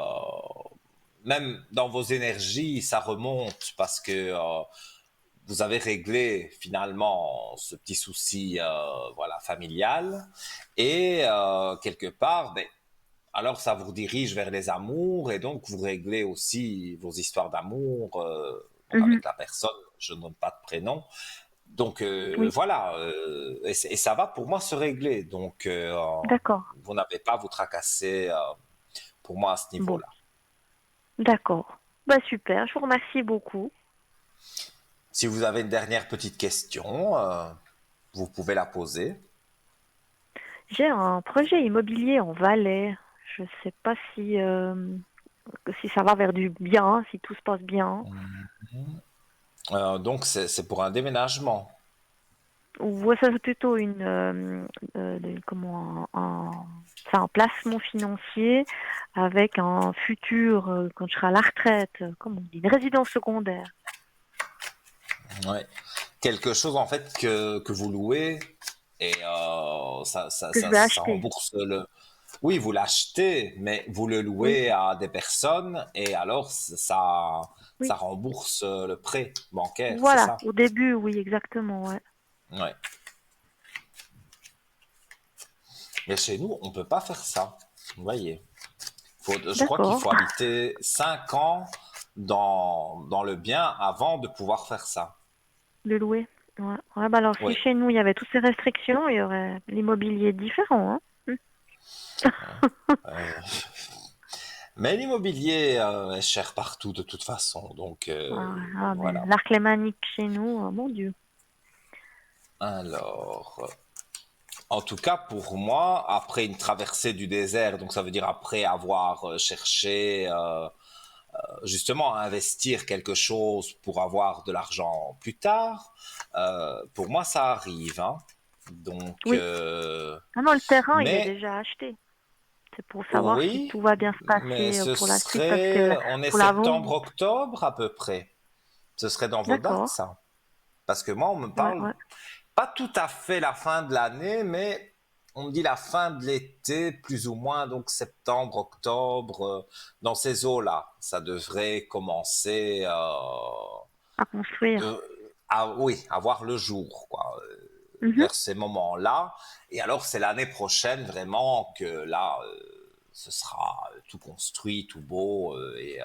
même dans vos énergies, ça remonte parce que vous avez réglé finalement ce petit souci voilà, familial. Et quelque part, ben, alors ça vous dirige vers les amours et donc vous réglez aussi vos histoires d'amour donc mhm. avec la personne, je ne donne pas de prénom. Donc Oui, voilà, et ça va pour moi se régler. Donc d'accord. vous n'avez pas à vous tracasser pour moi à ce Bon, niveau-là. d'accord. Bah super, je vous remercie beaucoup. Si vous avez une dernière petite question, vous pouvez la poser. J'ai un projet immobilier en Valais. Je sais pas si ça va vers du bien, si tout se passe bien. Donc c'est pour un déménagement. Ou ça c'est plutôt c'est un placement financier avec un futur, quand je serai à la retraite, comment on dit, une résidence secondaire Ouais. Quelque chose en fait que vous louez et que je vais ça acheter. rembourse le. Oui, vous l'achetez, mais vous le Oui, louez à des personnes et alors ça oui. rembourse le prêt bancaire, c'est Voilà, ça? au début, oui, exactement, ouais. Ouais. Mais chez nous, on peut pas faire ça. Vous voyez. Je crois qu'il D'accord, faut habiter 5 ans dans le bien avant de pouvoir faire ça. le louer. Ouais. Ouais, bah alors si Oui. chez nous il y avait toutes ces restrictions, il y aurait l'immobilier différent, hein. Euh, mais l'immobilier est cher partout de toute façon. Donc Ah, ouais, ah, mais voilà. l'arc lémanique chez nous, mon Dieu. Alors, en tout cas pour moi, après une traversée du désert, donc ça veut dire après avoir cherché justement à investir quelque chose pour avoir de l'argent plus tard, pour moi ça arrive. Hein. Donc, Oui. Ah non, le terrain, il est mais déjà acheté. C'est pour savoir si oui, tout va bien se mais passer ce pour la suite, parce que serait, on est pour la vente. septembre-octobre à peu près. Ce serait dans vos dates, D'accord. ça. Parce que moi, on me Ouais, parle ouais. pas tout à fait la fin de l'année, mais on me dit la fin de l'été, plus ou moins, donc septembre, octobre, dans ces eaux-là. Ça devrait commencer À construire. oui, à voir le jour, quoi, Mhm. vers ces moments-là. Et alors, c'est l'année prochaine vraiment que là, ce sera tout construit, tout beau, et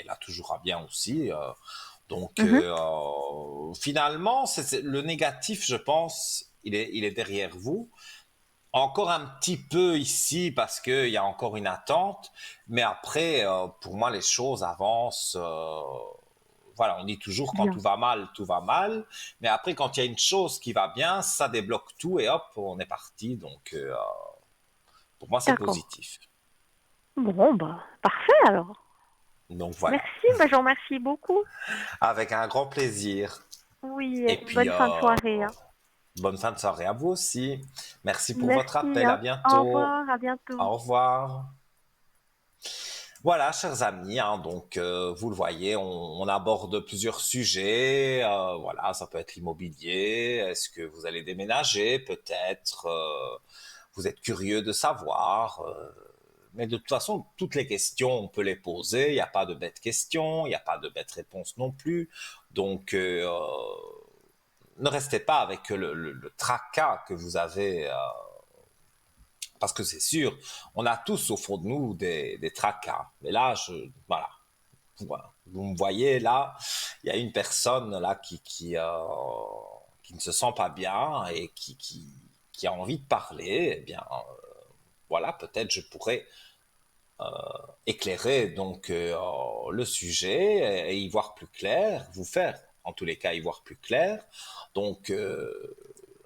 là, tout jouera bien aussi. Donc, Mhm. finalement, le négatif, je pense, il est derrière vous. Encore un petit peu ici parce qu'il y a encore une attente, mais après, pour moi, les choses avancent. Voilà, on dit toujours quand Bien. tout va mal, mais après, quand il y a une chose qui va bien, ça débloque tout et hop, on est parti. Donc, pour moi, c'est D'accord. positif. Bon, bah, parfait alors. Donc, voilà, Merci, bah, j'en remercie beaucoup. avec un grand plaisir. Oui, Et puis, bonne fin de soirée, hein. bonne fin de soirée à vous aussi. Merci pour votre Merci, appel. À hein. Au bientôt. revoir, à bientôt. Au revoir. Voilà, chers amis, hein, donc vous le voyez, on aborde plusieurs sujets. Voilà, ça peut être l'immobilier. Est-ce que vous allez déménager? Peut-être. Vous êtes curieux de savoir. Mais de toute façon, toutes les questions, on peut les poser. Il n'y a pas de bêtes questions, il n'y a pas de bêtes réponses non plus. Donc, ne restez pas avec le tracas que vous avez. Parce que c'est sûr, on a tous au fond de nous des tracas. Mais là, voilà, vous me voyez là, il y a une personne là qui ne se sent pas bien et qui a envie de parler, eh bien, voilà, peut-être je pourrais éclairer donc le sujet et y voir plus clair, vous faire en tous les cas y voir plus clair. Donc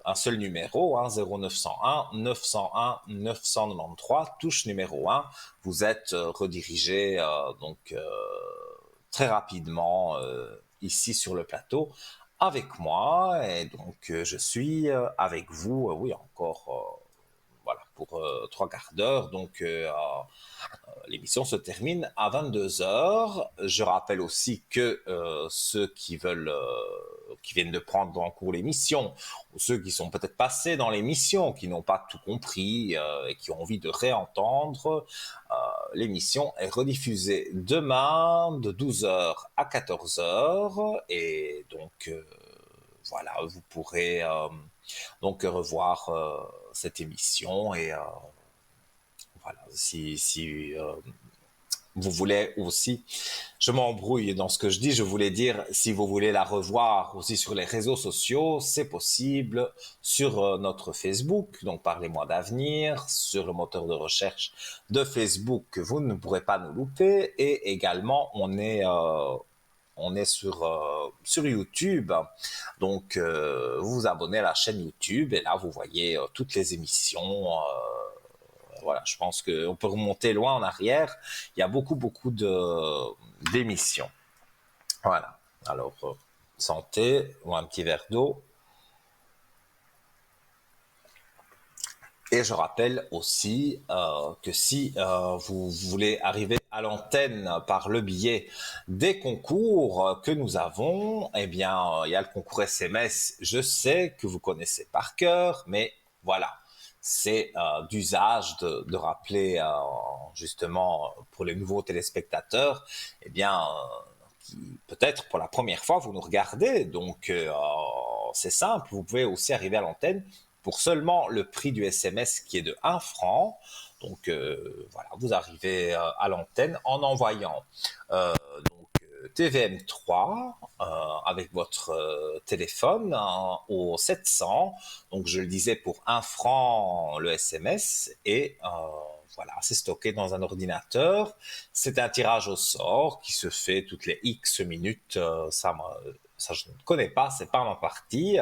un seul numéro, hein, 0901 901 993, touche numéro 1, vous êtes redirigé donc très rapidement ici sur le plateau avec moi, et donc je suis avec vous, oui, encore voilà, pour 3 quarts d'heure. Donc l'émission se termine à 22 heures. Je rappelle aussi que ceux qui viennent de prendre en cours l'émission, ou ceux qui sont peut-être passés dans l'émission, qui n'ont pas tout compris et qui ont envie de réentendre, l'émission est rediffusée demain de 12 heures à 14 heures. Et donc voilà, vous pourrez donc revoir cette émission. Et voilà, si vous voulez aussi, je m'embrouille dans ce que je dis, je voulais dire, si vous voulez la revoir aussi sur les réseaux sociaux, c'est possible sur notre Facebook, donc Parlez-moi d'avenir, sur le moteur de recherche de Facebook, vous ne pourrez pas nous louper. Et également, on est sur YouTube, donc vous vous abonnez à la chaîne YouTube, et là vous voyez toutes les émissions. Voilà, je pense qu'on peut remonter loin en arrière. Il y a beaucoup d'émissions. Voilà. Alors, santé, ou un petit verre d'eau. Et je rappelle aussi que si vous voulez arriver à l'antenne par le biais des concours que nous avons, eh bien, il y a le concours SMS. Je sais que vous connaissez par cœur, mais voilà. C'est d'usage de rappeler justement pour les nouveaux téléspectateurs, eh bien, qui peut-être pour la première fois vous nous regardez. Donc c'est simple, vous pouvez aussi arriver à l'antenne pour seulement le prix du SMS qui est de 1 franc. Donc voilà, vous arrivez à l'antenne en envoyant TVM3 avec votre téléphone au 700. Donc je le disais, pour 1 franc le SMS. Et voilà, c'est stocké dans un ordinateur. C'est un tirage au sort qui se fait toutes les X minutes. Ça, je ne connais pas, c'est pas ma partie.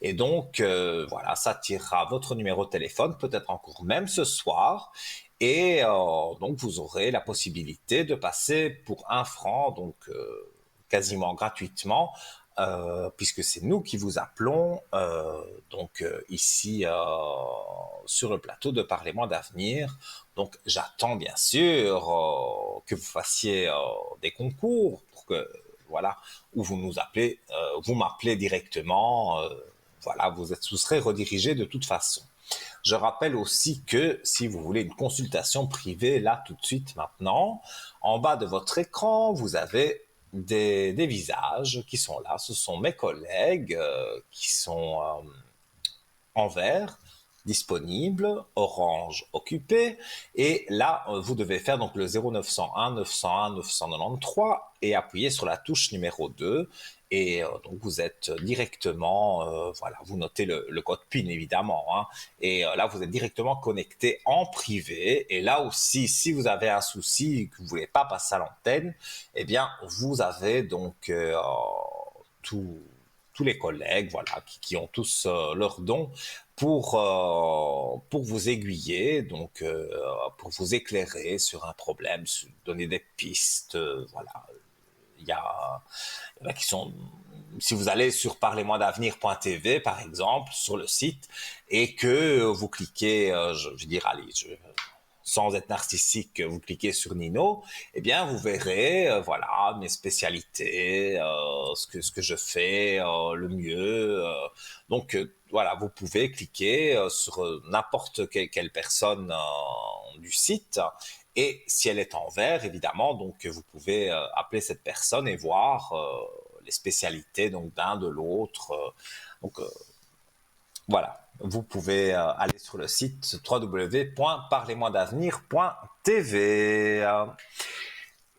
Et donc voilà, ça tirera votre numéro de téléphone, peut-être encore même ce soir. Et donc vous aurez la possibilité de passer pour 1 franc, donc quasiment gratuitement, puisque c'est nous qui vous appelons donc ici sur le plateau de Parlez-moi d'avenir. Donc j'attends bien sûr que vous fassiez des concours pour que voilà, où vous nous appelez, vous m'appelez directement, voilà, vous serez redirigé de toute façon. Je rappelle aussi que si vous voulez une consultation privée, là, tout de suite, maintenant, en bas de votre écran, vous avez des visages qui sont là. Ce sont mes collègues qui sont en vert, disponibles, orange, occupé. Et là, vous devez faire donc le 0901 901 993 et appuyer sur la touche numéro 2. Et donc vous êtes directement, voilà, vous notez le code PIN évidemment, hein, et là vous êtes directement connecté en privé. Et là aussi, si vous avez un souci, que vous voulez pas passer à l'antenne, eh bien vous avez donc tous les collègues, voilà, qui ont tous leurs dons pour vous aiguiller, donc pour vous éclairer sur un problème, donner des pistes, voilà. Il y en a qui sont, si vous allez sur parlez-moi-d'avenir.tv par exemple, sur le site, et que vous cliquez, je veux dire, allez, sans être narcissique, vous cliquez sur Nino, eh bien vous verrez, voilà, mes spécialités, ce que je fais le mieux. Donc voilà, vous pouvez cliquer sur n'importe quelle personne du site. Et si elle est en vert, évidemment, donc vous pouvez appeler cette personne et voir les spécialités donc d'un de l'autre. Donc voilà, vous pouvez aller sur le site www.parlez-moi-d'avenir.tv.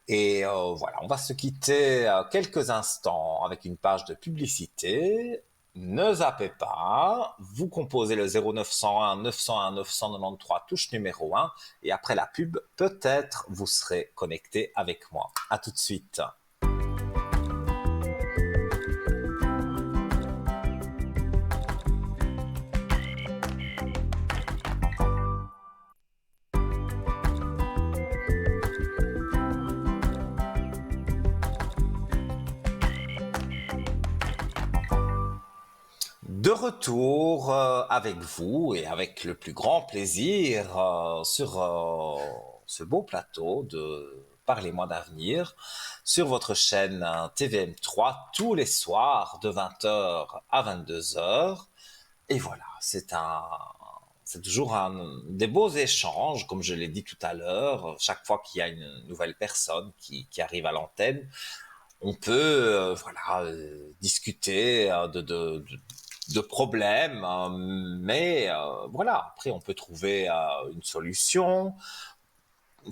Et voilà, on va se quitter quelques instants avec une page de publicité. ne zappez pas, vous composez le 0901 901 993 touche numéro 1 et après la pub, peut-être vous serez connecté avec moi. À tout de suite. De retour avec vous et avec le plus grand plaisir sur ce beau plateau de Parlez-moi d'avenir sur votre chaîne TVM3 tous les soirs de 20h à 22h. Et voilà, c'est toujours des beaux échanges, comme je l'ai dit tout à l'heure. Chaque fois qu'il y a une nouvelle personne qui arrive à l'antenne, on peut discuter de problèmes, mais voilà, après on peut trouver une solution.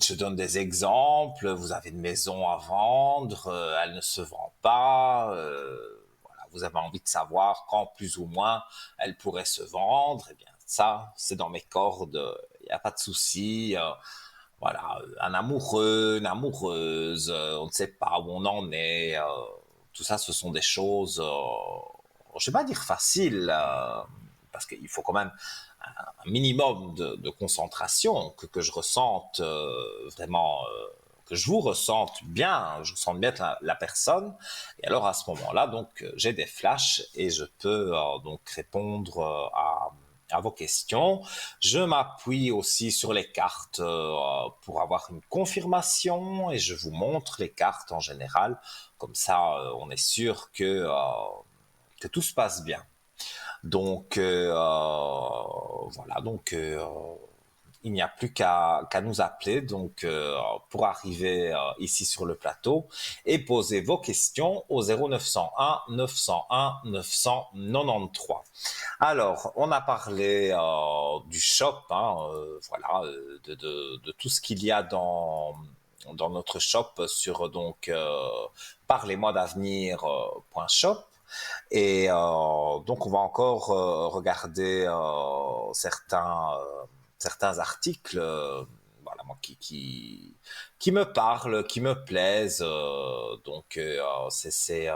Je donne des exemples, vous avez une maison à vendre, elle ne se vend pas, voilà, vous avez envie de savoir quand plus ou moins elle pourrait se vendre, eh bien ça c'est dans mes cordes, il n'y a pas de souci. Voilà, un amoureux, une amoureuse, on ne sait pas où on en est, tout ça ce sont des choses, je ne vais pas dire faciles, parce qu'il faut quand même un minimum de concentration, que je ressente vraiment, que je vous ressente bien, je ressente bien la personne. Et alors à ce moment-là, donc j'ai des flashs et je peux donc répondre à vos questions. Je m'appuie aussi sur les cartes pour avoir une confirmation et je vous montre les cartes en général. Comme ça, on est sûr que tout se passe bien. Donc voilà, donc il n'y a plus qu'à nous appeler donc pour arriver ici sur le plateau et poser vos questions au 0901 901 993. Alors, on a parlé du shop, voilà, de tout ce qu'il y a dans notre shop sur donc parlez-moi d'avenir.shop. Et donc on va encore regarder certains articles voilà, moi, qui me parlent, qui me plaisent. Donc c'est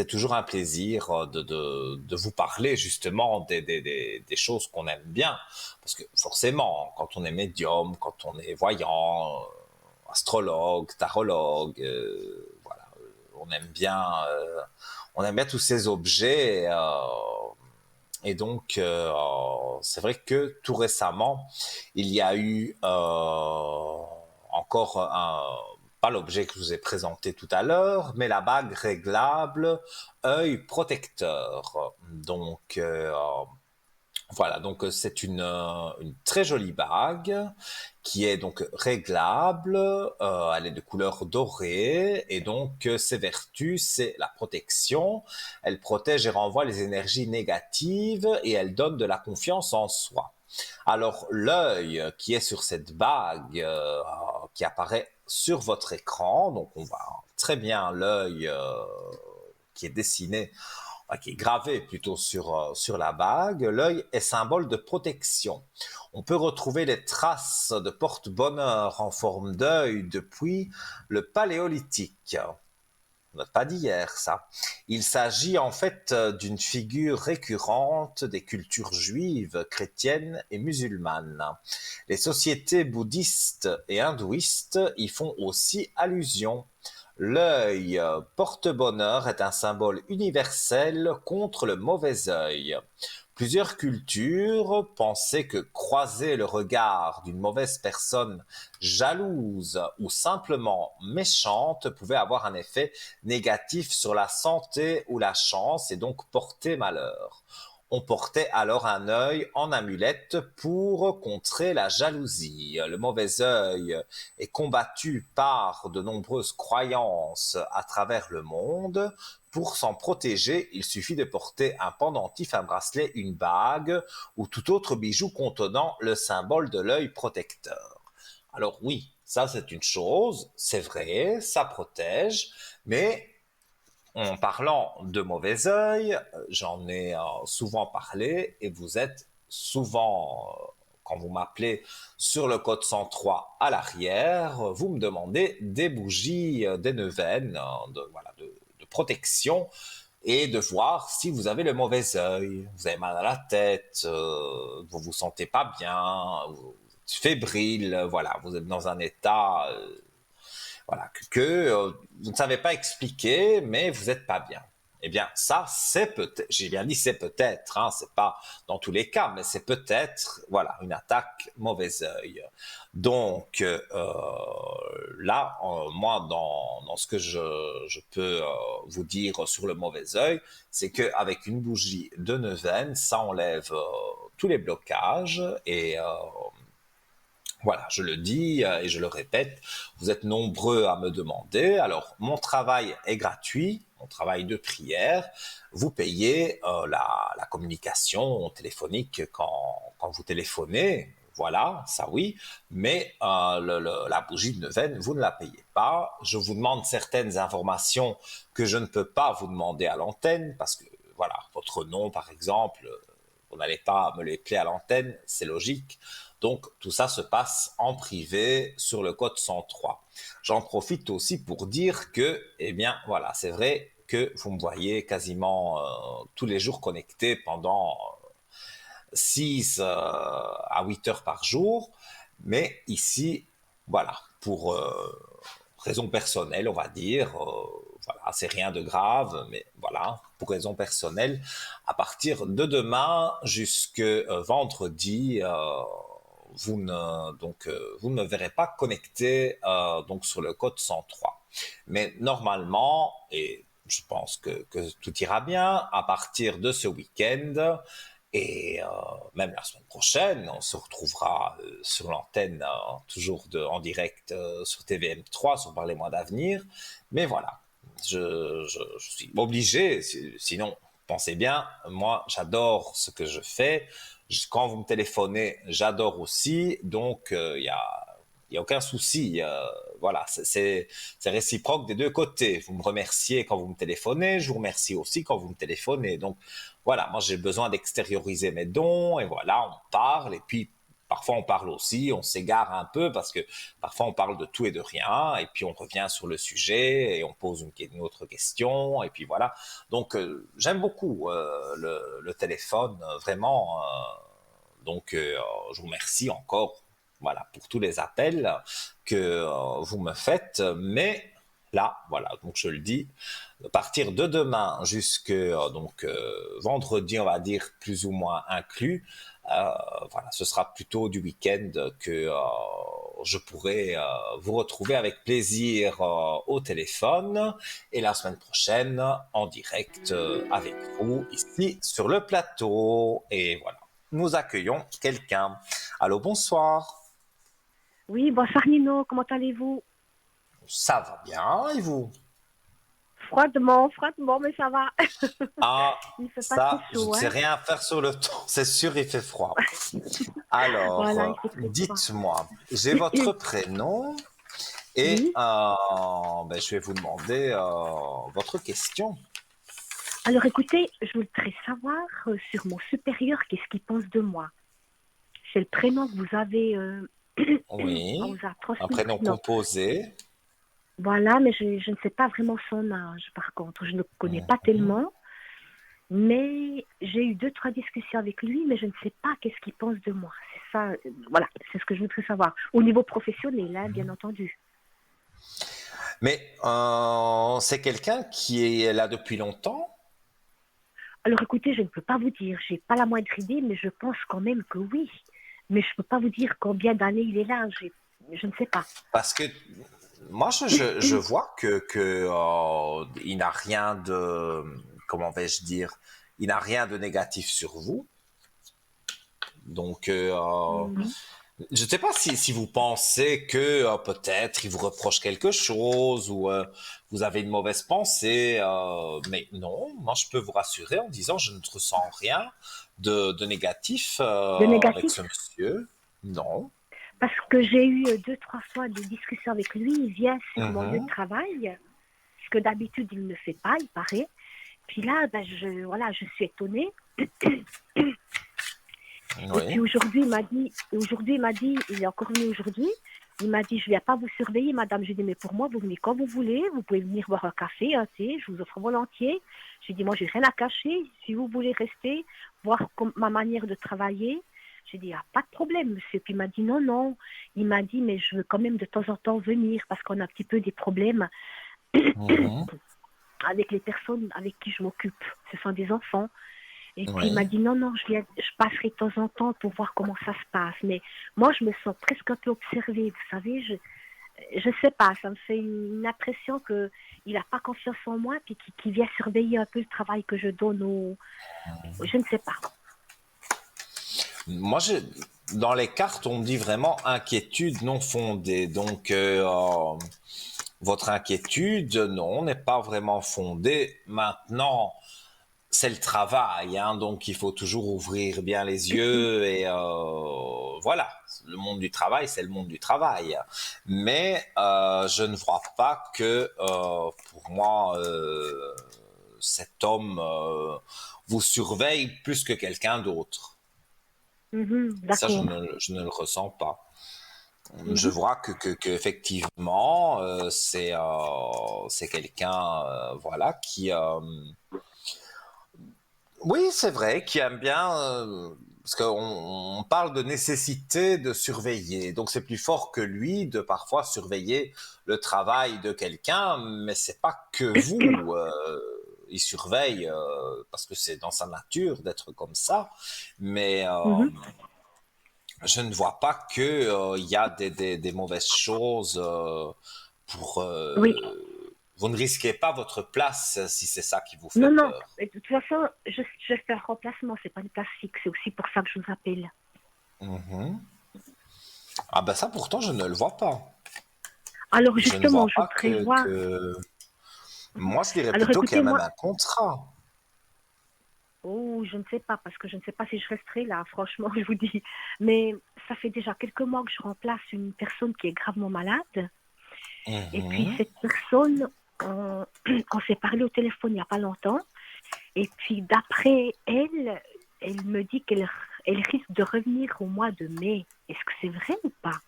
toujours un plaisir de vous parler justement des choses qu'on aime bien. Parce que forcément, quand on est médium, quand on est voyant, astrologue, tarologue, voilà, on aime bien tous ces objets. Et donc, c'est vrai que tout récemment, il y a eu encore pas l'objet que je vous ai présenté tout à l'heure, mais la bague réglable œil protecteur. Donc, voilà, donc c'est une très jolie bague qui est donc réglable, elle est de couleur dorée et donc ses vertus c'est la protection, elle protège et renvoie les énergies négatives et elle donne de la confiance en soi. Alors l'œil qui est sur cette bague qui apparaît sur votre écran, donc on voit très bien l'œil qui est dessiné, qui est gravé plutôt sur la bague. L'œil est symbole de protection. On peut retrouver les traces de porte-bonheur en forme d'œil depuis le Paléolithique. On n'a pas d'hier, ça. Il s'agit en fait d'une figure récurrente des cultures juives, chrétiennes et musulmanes. Les sociétés bouddhistes et hindouistes y font aussi allusion. L'œil porte-bonheur est un symbole universel contre le mauvais œil. Plusieurs cultures pensaient que croiser le regard d'une mauvaise personne jalouse ou simplement méchante pouvait avoir un effet négatif sur la santé ou la chance et donc porter malheur. On portait alors un œil en amulette pour contrer la jalousie. Le mauvais œil est combattu par de nombreuses croyances à travers le monde. Pour s'en protéger, il suffit de porter un pendentif, un bracelet, une bague ou tout autre bijou contenant le symbole de l'œil protecteur. Alors oui, ça c'est une chose, c'est vrai, ça protège, mais en parlant de mauvais œil, j'en ai souvent parlé et vous êtes souvent, quand vous m'appelez sur le code 103 à l'arrière, vous me demandez des bougies, des neuvaines, voilà, de protection et de voir si vous avez le mauvais œil, vous avez mal à la tête, vous vous sentez pas bien, vous êtes fébrile, voilà, vous êtes dans un état voilà, vous ne savez pas expliquer, mais vous n'êtes pas bien. Eh bien, ça, c'est peut-être, j'ai bien dit c'est peut-être, hein, c'est pas dans tous les cas, mais c'est peut-être, voilà, une attaque mauvais œil. Donc, là, moi, dans ce que je peux vous dire sur le mauvais œil, c'est qu'avec une bougie de neuvaine, ça enlève tous les blocages et voilà, je le dis et je le répète, vous êtes nombreux à me demander. Alors, mon travail est gratuit, mon travail de prière. Vous payez la communication téléphonique quand vous téléphonez. Voilà, ça oui. Mais la bougie de neuvaine, vous ne la payez pas. Je vous demande certaines informations que je ne peux pas vous demander à l'antenne parce que, voilà, votre nom, par exemple, vous n'allez pas me l'épeler à l'antenne, c'est logique. Donc, tout ça se passe en privé sur le code 103. J'en profite aussi pour dire que, eh bien, voilà, c'est vrai que vous me voyez quasiment tous les jours connecté pendant 6 à 8 heures par jour. Mais ici, voilà, pour raison personnelle, on va dire, voilà, c'est rien de grave, mais voilà, pour raison personnelle, à partir de demain jusque vendredi, vous ne me verrez pas connecté donc sur le code 103. Mais normalement, et je pense que tout ira bien, à partir de ce week-end, et même la semaine prochaine, on se retrouvera sur l'antenne, toujours en direct sur TVM3, sur Parlez-moi d'avenir. Mais voilà, je suis obligé, sinon, pensez bien, moi j'adore ce que je fais. Quand vous me téléphonez, j'adore aussi. Donc, il y a aucun souci. Voilà, c'est réciproque des deux côtés. Vous me remerciez quand vous me téléphonez, je vous remercie aussi quand vous me téléphonez. Donc, voilà, moi j'ai besoin d'extérioriser mes dons et voilà, on parle et puis parfois on parle aussi, on s'égare un peu parce que parfois on parle de tout et de rien et puis on revient sur le sujet et on pose une autre question et puis voilà. Donc j'aime beaucoup le téléphone, vraiment. Donc je vous remercie encore voilà, pour tous les appels que vous me faites, mais là, voilà, donc je le dis, à partir de demain jusque vendredi, on va dire plus ou moins inclus, voilà, ce sera plutôt du week-end que je pourrai vous retrouver avec plaisir au téléphone et la semaine prochaine en direct avec vous ici sur le plateau. Et voilà, nous accueillons quelqu'un. Allô, bonsoir. Oui, bonsoir Nino, comment allez-vous? Ça va bien, et vous? Froidement, froidement, mais ça va. Ah, Il fait pas très ça, je ne chaud, sais hein? rien faire sur le temps, c'est sûr, il fait froid. Voilà, il Alors, fait très froid. dites-moi, j'ai votre prénom et Oui. je vais vous demander votre question. Alors écoutez, je voudrais savoir sur mon supérieur, qu'est-ce qu'il pense de moi. C'est le prénom que vous avez, on Oui, vous a un transmis le prénom prénom. composé. Voilà, mais je ne sais pas vraiment son âge, par contre. Je ne le connais pas Mhm. tellement, mais j'ai eu 2, 3 discussions avec lui, mais je ne sais pas qu'est-ce qu'il pense de moi. C'est ça, voilà, c'est ce que je voudrais savoir. Au niveau professionnel, hein, bien entendu. Mais c'est quelqu'un qui est là depuis longtemps? Alors écoutez, je ne peux pas vous dire, j'ai pas la moindre idée, mais je pense quand même que oui. Mais je ne peux pas vous dire combien d'années il est là, je ne sais pas. Parce que moi, je vois que il n'a rien de, comment vais-je dire, il n'a rien de négatif sur vous. Donc, Mhm. je ne sais pas si vous pensez que peut-être il vous reproche quelque chose ou vous avez une mauvaise pensée, mais non, moi je peux vous rassurer en disant je ne ressens rien de négatif De avec négatif? ce monsieur. Non. Parce que j'ai eu 2, 3 fois des discussions avec lui, il vient sur mon lieu de Mhm. travail. ce que d'habitude il ne fait pas, il paraît. Puis là, ben, je suis étonnée. Et puis Oui. aujourd'hui, il m'a dit, il est encore venu aujourd'hui, il m'a dit, je ne viens pas vous surveiller, madame. Je lui ai dit, mais pour moi, vous venez quand vous voulez, vous pouvez venir boire un café, un thé, je vous offre volontiers. J'ai dit, moi, j'ai rien à cacher. Si vous voulez rester, voir ma manière de travailler, j'ai dit, pas de problème, monsieur. Puis il m'a dit, non, non. Il m'a dit, mais je veux quand même de temps en temps venir parce qu'on a un petit peu des problèmes Mhm. avec les personnes avec qui je m'occupe. Ce sont des enfants. Et puis il m'a Oui. dit non, non, je passerai de temps en temps pour voir comment ça se passe. Mais moi, je me sens presque un peu observée, vous savez. Je sais pas, ça me fait une impression qu'il n'a pas confiance en moi, puis qu'il vient surveiller un peu le travail que je donne aux... Je ne sais pas. Moi, dans les cartes, on me dit vraiment inquiétude non fondée. Donc, votre inquiétude, non, n'est pas vraiment fondée. Maintenant, c'est le travail, hein, donc il faut toujours ouvrir bien les yeux et voilà, le monde du travail, c'est le monde du travail. Mais je ne vois pas que pour moi, cet homme vous surveille plus que quelqu'un d'autre. Ça, D'accord. je ne le ressens pas. Je Mhm. vois que effectivement, c'est quelqu'un, voilà, qui oui, c'est vrai qu'il aime bien, parce qu'on parle de nécessité de surveiller. Donc c'est plus fort que lui de parfois surveiller le travail de quelqu'un, mais c'est pas que vous. Il surveille parce que c'est dans sa nature d'être comme ça, mais Mhm. je ne vois pas que il y a des mauvaises choses pour. Oui. Vous ne risquez pas votre place si c'est ça qui vous fait Non, non. peur. Et de toute façon, je fais un remplacement, c'est pas une place fixe. C'est aussi pour ça que je vous appelle. Mhm. Ah ben ça pourtant je ne le vois pas. Alors Je ne justement, vois je pas prévois. que... Moi je dirais Alors plutôt qu'il y a écoutez, même moi, un contrat. oh, je ne sais pas, parce que je ne sais pas si je resterai là, franchement, je vous dis. Mais ça fait déjà quelques mois que je remplace une personne qui est gravement malade. Et puis Mhm. cette personne, on s'est parlé au téléphone il n'y a pas longtemps. Et puis d'après elle, elle me dit elle risque de revenir au mois de mai. Est-ce que c'est vrai ou pas?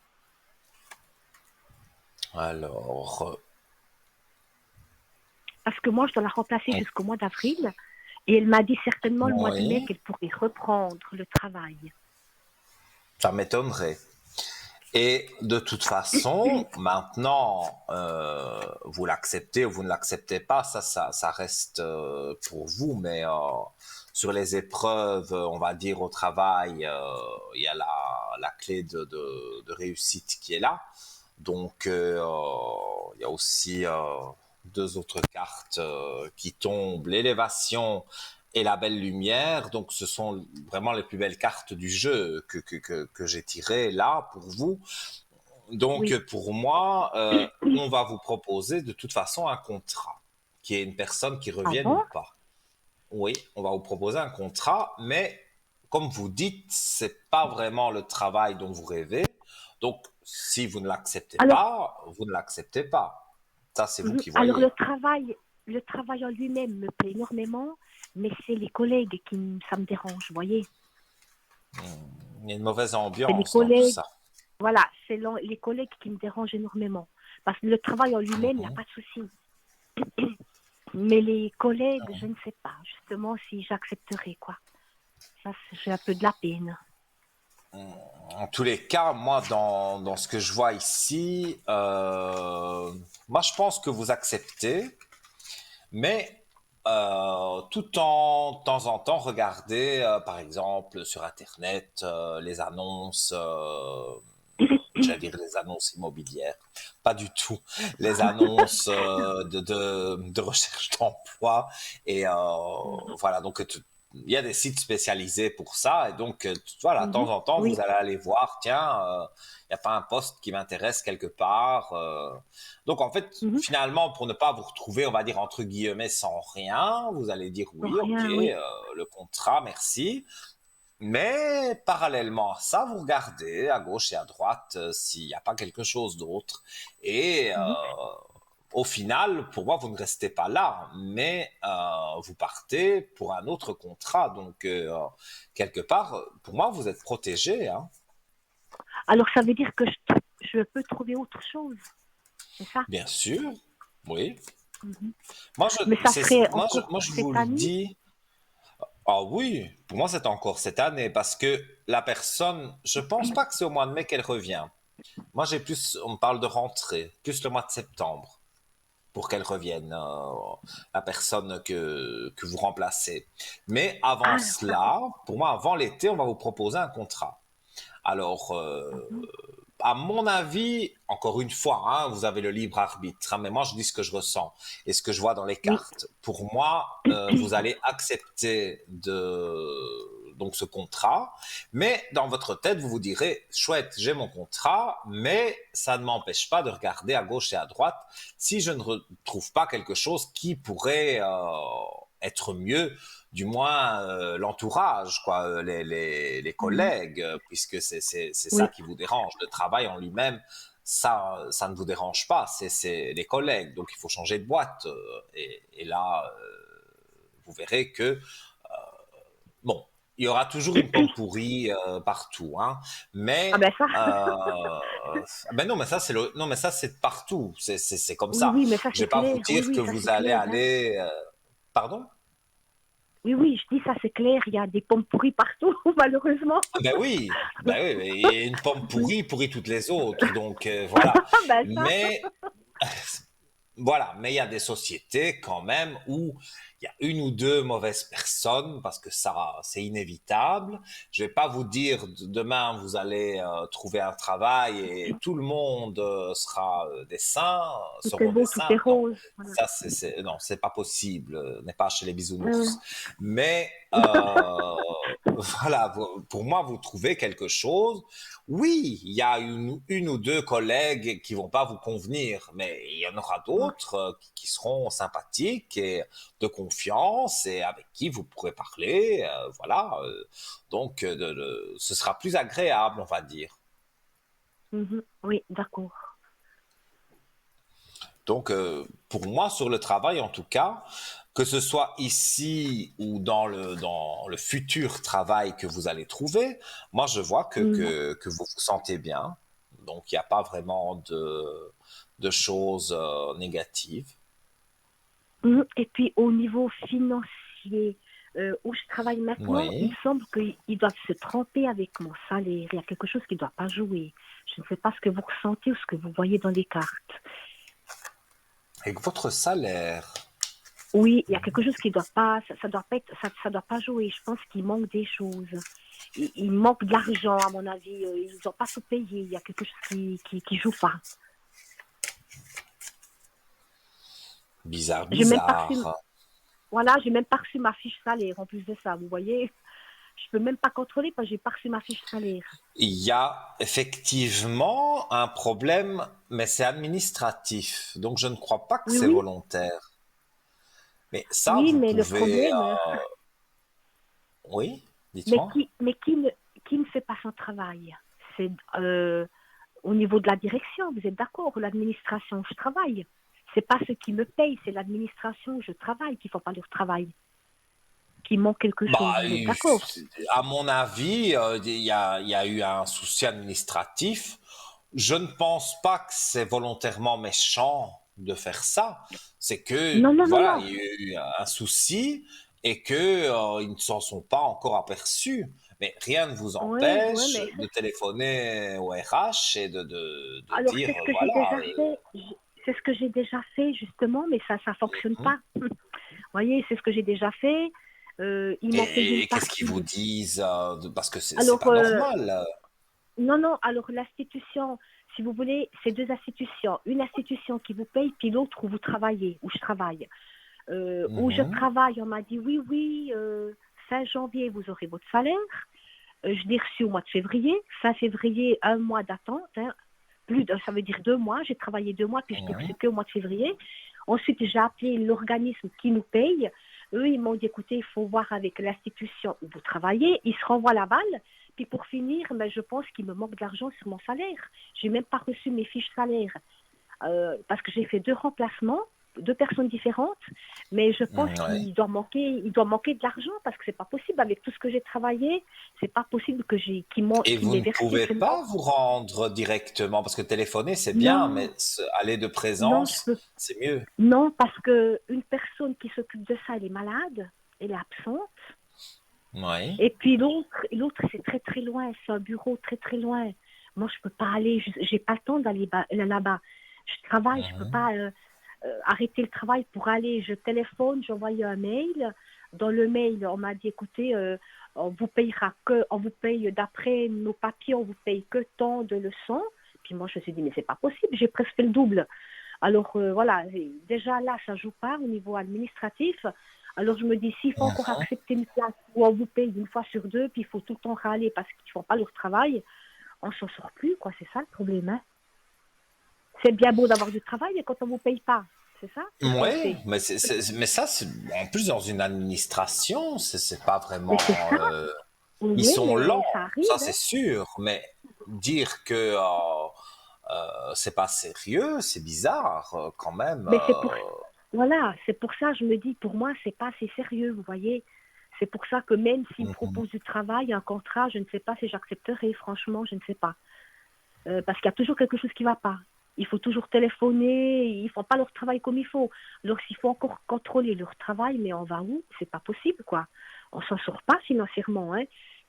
Alors, Parce que moi, je dois la remplacer jusqu'au mois d'avril. Et elle m'a dit certainement le mois de mai oui, qu'elle pourrait reprendre le travail. ça m'étonnerait. Et de toute façon, maintenant, vous l'acceptez ou vous ne l'acceptez pas, ça reste pour vous, mais sur les épreuves, on va dire au travail, il y a la clé de réussite qui est là. Donc, il y a aussi deux autres cartes qui tombent, l'élévation et la belle lumière. Donc, ce sont vraiment les plus belles cartes du jeu que j'ai tirées là pour vous. Donc, Oui. pour moi, on va vous proposer de toute façon un contrat, qui est une personne qui Ah revienne ou bon? pas. Oui, on va vous proposer un contrat, mais comme vous dites, c'est pas vraiment le travail dont vous rêvez. Donc, si vous ne l'acceptez Alors, pas, vous ne l'acceptez pas. Ça, c'est vous qui alors voyez. le travail en lui-même me plaît énormément, mais c'est les collègues ça me dérange, vous voyez. Il y a une mauvaise C'est les ambiance dans tout collègues, ça. voilà, les collègues qui me dérangent énormément. Parce que le travail en lui-même, il n'y a Mhm. pas de souci. Mais les collègues, je ne sais pas, justement, si j'accepterai, quoi. Ça, j'ai un peu de la peine. En tous les cas, moi, dans ce que je vois ici, moi, je pense que vous acceptez, mais tout en de temps en temps regarder, par exemple, sur Internet, les annonces, j'allais dire les annonces immobilières, pas du tout, les annonces de recherche d'emploi. Et voilà, donc il y a des sites spécialisés pour ça. Et donc, voilà, de temps Mhm. en temps, vous Oui. allez aller voir, tiens, il n'y a pas un poste qui m'intéresse quelque part. Donc, en fait, Mhm. finalement, pour ne pas vous retrouver, on va dire, entre guillemets, sans rien, vous allez dire Pour oui, ok, rien, oui. le contrat, merci. Mais parallèlement à ça, vous regardez à gauche et à droite s'il n'y a pas quelque chose d'autre. Et Mhm. au final, pour moi, vous ne restez pas là, mais vous partez pour un autre contrat. Donc, quelque part, pour moi, vous êtes protégé, hein. Alors, ça veut dire que je peux trouver autre chose, c'est ça? Bien sûr, oui. Mhm. Moi, Mais ça serait encore moi, je vous cette le année? dis. Ah oui, pour moi, c'est encore cette année parce que la personne, je pense pas que c'est au mois de mai qu'elle revient. Moi, on me parle de rentrée, plus le mois de septembre pour qu'elle revienne, la personne que vous remplacez. Mais avant Ah, ça va. cela, pour moi, avant l'été, on va vous proposer un contrat. Alors, Mhm. à mon avis, encore une fois, hein, vous avez le libre arbitre, hein, mais moi je dis ce que je ressens et ce que je vois dans les Oui. cartes. Pour moi, vous allez accepter donc ce contrat, mais dans votre tête, vous vous direz, chouette, j'ai mon contrat, mais ça ne m'empêche pas de regarder à gauche et à droite si je ne retrouve pas quelque chose qui pourrait être mieux, du moins l'entourage, quoi, les Mhm. collègues, puisque c'est ça Oui. qui vous dérange. Le travail en lui-même, ça ne vous dérange pas, c'est les collègues. Donc il faut changer de boîte. Et là, vous verrez que, bon, il y aura toujours une pomme pourrie partout, hein, Ah mais ben ça, ben non, mais ça non, mais ça c'est partout, c'est comme oui, ça. oui, mais ça Je c'est vais pas vous clair. Oui, dire que oui, ça vous c'est allez clair, hein. aller, pardon. Oui, oui, je dis ça c'est clair. Il y a des pommes pourries partout, malheureusement. Ben oui, et une pomme Oui. pourrie pourrit toutes les autres, donc voilà. Ben ça. Mais voilà, mais il y a des sociétés quand même où il y a une ou deux mauvaises personnes parce que ça, c'est inévitable. Je vais pas vous dire demain vous allez trouver un travail et tout le monde sera des saints, Tout est seront des beau, tout est saints. Non, rose. Voilà. ça non, c'est pas possible. N'est pas chez les Hum. bisounours. Mais voilà, pour moi, vous trouvez quelque chose. Oui, il y a une ou deux collègues qui vont pas vous convenir, mais il y en aura d'autres qui seront sympathiques et de confiance et avec qui vous pourrez parler. Voilà. Donc, ce sera plus agréable, on va dire. Mhm. Oui, d'accord. Donc, pour moi, sur le travail, en tout cas, que ce soit ici ou dans le futur travail que vous allez trouver, moi, je vois Mhm. que vous vous sentez bien. Donc, il n'y a pas vraiment de choses négatives. Mhm. Et puis au niveau financier, où je travaille maintenant, il me Oui. semble qu'ils doivent se tromper avec mon salaire. Il y a quelque chose qui ne doit pas jouer. Je ne sais pas ce que vous ressentez ou ce que vous voyez dans les cartes. Avec votre salaire. Oui, il y a quelque chose qui doit pas, ça doit pas être, ça doit pas jouer. Je pense qu'il manque des choses. Il manque de l'argent, à mon avis. Ils n'ont pas tout payé. Il y a quelque chose qui joue pas. Bizarre, J'ai même pas reçu, bizarre. voilà, j'ai même pas reçu ma fiche salaire en plus de ça. Vous voyez, je peux même pas contrôler parce que j'ai pas reçu ma fiche salaire. Il y a effectivement un problème, mais c'est administratif. Donc, je ne crois pas que Oui, c'est oui, volontaire. Mais ça, oui, vous mais le pouvez... problème, Oui, mais dites-moi. qui ne fait pas son travail? C'est au niveau de la direction. Vous êtes d'accord? L'administration, je travaille. C'est pas ceux qui me payent, c'est l'administration où je travaille qui font pas leur travail, qui manque quelque Bah, chose. Vous êtes d'accord? à mon avis, il y a eu un souci administratif. Je ne pense pas que c'est volontairement méchant de faire ça. C'est que, Non, non, non, voilà, non. il y a eu un souci et que, ils ne s'en sont pas encore aperçus. Mais rien ne vous Ouais, ouais, empêche mais de téléphoner au RH et de alors dire, c'est ce que j'ai voilà. déjà fait. C'est ce que j'ai déjà fait justement, mais ça fonctionne Hmm. pas. Vous voyez, c'est ce que j'ai déjà fait. Ils m'ont payé une Et qu'est-ce qu'ils partie vous de. disent parce que c'est Alors pas normal. non, non. Alors l'institution, si vous voulez, c'est deux institutions. Une institution qui vous paye, puis l'autre où vous travaillez, où je travaille. Où je Mhm. travaille, on m'a dit oui, oui. Fin janvier, vous aurez votre salaire. Je l'ai reçu au mois de février. Fin février, un mois d'attente. Hein. Ça veut dire 2 mois. J'ai travaillé 2 mois, puis je l'ai reçu Mhm. qu'au mois de février. Ensuite, j'ai appelé l'organisme qui nous paye. Eux, ils m'ont dit, écoutez, il faut voir avec l'institution où vous travaillez. Ils se renvoient la balle. Puis pour finir, je pense qu'il me manque de l'argent sur mon salaire. J'ai même pas reçu mes fiches salaires. parce que j'ai fait 2 remplacements, 2 personnes différentes, mais je pense Ouais. il doit manquer de l'argent parce que c'est pas possible avec tout ce que j'ai travaillé, c'est pas possible que Et qu'il vous m'ait ne versé pouvez seulement. pas vous rendre directement, parce que téléphoner, c'est bien, mais Non, aller de non, je présence, peux, c'est mieux. non, parce que une personne qui s'occupe de ça, elle est malade, elle est absente. Oui. Et puis l'autre, c'est très très loin, c'est un bureau très très loin. Moi, je peux pas aller, j'ai pas le temps d'aller là-bas. Je travaille, je peux Mhm. pas arrêter le travail pour aller. Je téléphone, j'envoie un mail. Dans le mail, on m'a dit, écoutez, on vous paye d'après nos papiers, on vous paye que tant de leçons. Puis moi, je me suis dit, mais c'est pas possible, j'ai presque fait le double. Alors voilà, déjà là, ça joue pas au niveau administratif. Alors je me dis, s'il faut encore Mhm. accepter une place où on vous paye une fois sur deux, puis il faut tout le temps râler parce qu'ils font pas leur travail, on s'en sort plus, quoi. C'est ça le problème, hein. C'est bien beau d'avoir du travail, mais quand on vous paye pas, c'est ça? Qu'est-ce qu'on Oui, fait? mais, mais ça, en plus, dans une administration, c'est pas Mais c'est vraiment. ça. Ils Oui, sont lents, mais ça ça arrive, c'est hein. sûr, mais dire que c'est pas sérieux, c'est bizarre quand même. Mais voilà, c'est pour ça, je me dis, pour moi, c'est pas assez sérieux, vous voyez. C'est pour ça que même s'ils me Mhm. proposent du travail, un contrat, je ne sais pas si j'accepterai, franchement, je ne sais pas. Parce qu'il y a toujours quelque chose qui ne va pas. Il faut toujours téléphoner, ils ne font pas leur travail comme il faut. Alors s'il faut encore contrôler leur travail, mais on va où? C'est pas possible, quoi. On s'en sort pas financièrement, hein.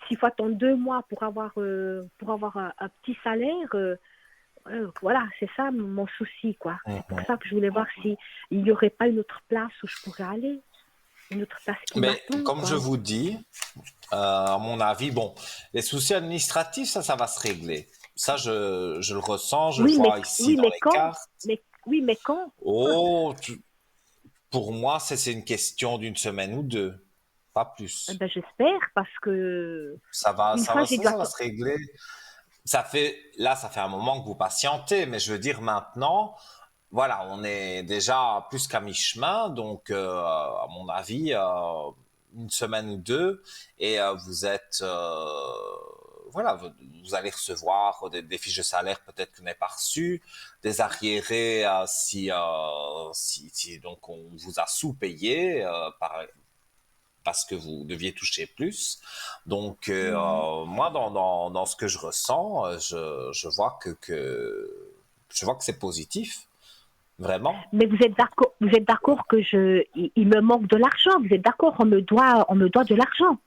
S'il faut attendre 2 mois pour avoir un petit salaire, voilà, c'est ça mon souci, quoi. C'est pour Mhm. ça que je voulais voir si il n'y aurait pas une autre place où je pourrais aller, une autre place qui Mais m'attend, comme je quoi. vous dis, à mon avis, bon, les soucis administratifs, ça va se régler. Ça, je le ressens, je le vois ici Oui, dans mais les quand? cartes. Mais quand? Oh, pour moi, c'est une question d'une semaine ou deux, pas Eh plus. ben, j'espère, parce que une fois, j'ai dû Ça va attendre. se régler. Ça fait un moment que vous patientez, mais je veux dire maintenant, voilà, on est déjà plus qu'à mi-chemin, donc à mon avis, une semaine ou deux, et voilà, vous allez recevoir des fiches de salaire peut-être que vous n'avez pas reçues, des arriérés si donc on vous a sous-payé parce que vous deviez toucher plus. Donc, Mhm. moi, dans ce que je ressens, je vois je vois que c'est positif, vraiment. Mais vous êtes d'accord que il me manque de l'argent. Vous êtes d'accord, on me doit de l'argent.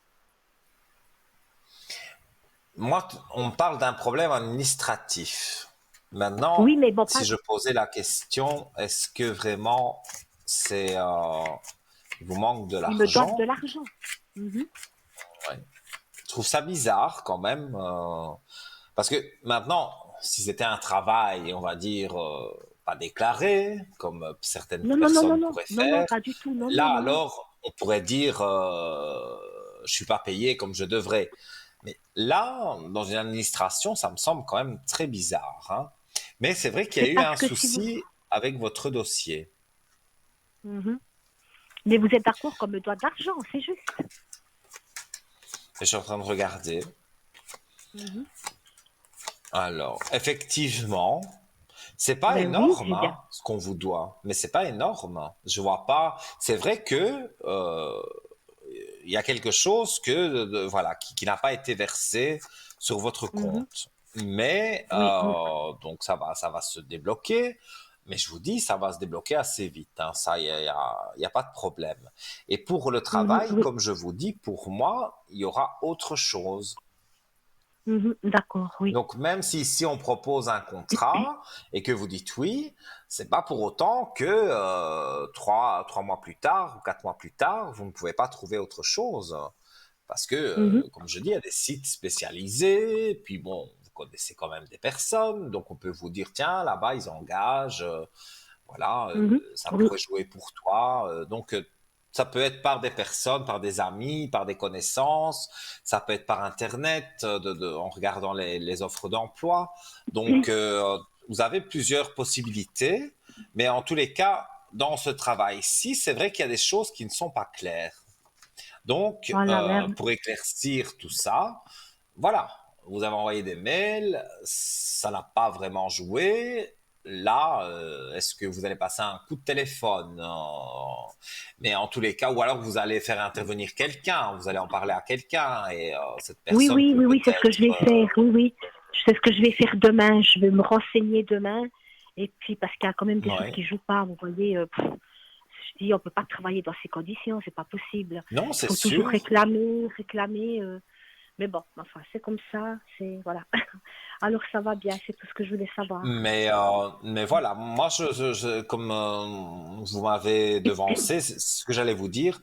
Moi, on me parle d'un problème administratif. Maintenant, Oui, mais bon, si pas, je posais la question, est-ce que vraiment il vous manque de ils me doivent de l'argent? l'argent. Mhm. Ouais. Je trouve ça bizarre quand même, parce que maintenant, si c'était un travail, on va dire, pas déclaré, comme certaines Non, non, non, non, personnes non, pourraient non, non, faire, pas du tout. Non, non, là non, non. alors, on pourrait dire, je suis pas payé comme je devrais. Mais là, dans une administration, ça me semble quand même très bizarre, hein. Mais c'est vrai qu'il y C'est a eu parce un que si vous. souci avec votre dossier. Mhm. Mais vous êtes d'accord qu'on me doit de l'argent, c'est juste. Et je suis en train de regarder. Mhm. Alors, effectivement, c'est pas Ben oui, énorme, j'ai bien. hein, ce qu'on vous doit, mais c'est pas énorme. Je vois pas. C'est vrai que il y a quelque chose voilà qui n'a pas été versé sur votre Mhm. compte, mais Oui, donc ça va se débloquer. Mais je vous dis, ça va se débloquer assez vite, hein. Ça, y a pas de problème. Et pour le mhm, travail, oui. comme je vous dis, pour moi, il y aura autre chose. Mhm. D'accord, oui. Donc, même si on propose un contrat et que vous dites oui, c'est pas pour autant que 3 mois plus tard ou 4 mois plus tard, vous ne pouvez pas trouver autre chose. Parce que, Mhm. comme je dis, il y a des sites spécialisés, puis bon, vous connaissez quand même des personnes, donc on peut vous dire, tiens, là-bas, ils engagent, voilà, Mhm. ça Oui. pourrait jouer pour toi. Donc, ça peut être par des personnes, par des amis, par des connaissances, ça peut être par Internet, en regardant les offres d'emploi. Donc, vous avez plusieurs possibilités, mais en tous les cas, dans ce travail-ci, c'est vrai qu'il y a des choses qui ne sont pas claires. Donc, Voilà, pour éclaircir tout ça, voilà, vous avez envoyé des mails, ça n'a pas vraiment joué. là, est-ce que vous allez passer un coup de téléphone? Mais en tous les cas, ou alors vous allez faire intervenir quelqu'un, vous allez en parler à quelqu'un et cette Oui, personne oui, peut oui, oui, c'est ce que je peut-être... vais faire. Oui, oui. C'est ce que je vais faire demain. Je vais me renseigner demain. Et puis, parce qu'il y a quand même des choses ouais. qui jouent pas. Vous voyez, je dis, on peut pas travailler dans ces conditions. C'est pas possible. Non, Il c'est faut toujours sûr. réclamer, réclamer. Mais bon, enfin, c'est comme ça. C'est voilà. Alors, ça va bien. C'est tout ce que je voulais savoir. Mais voilà, moi, comme vous m'avez devancé, c'est ce que j'allais vous dire.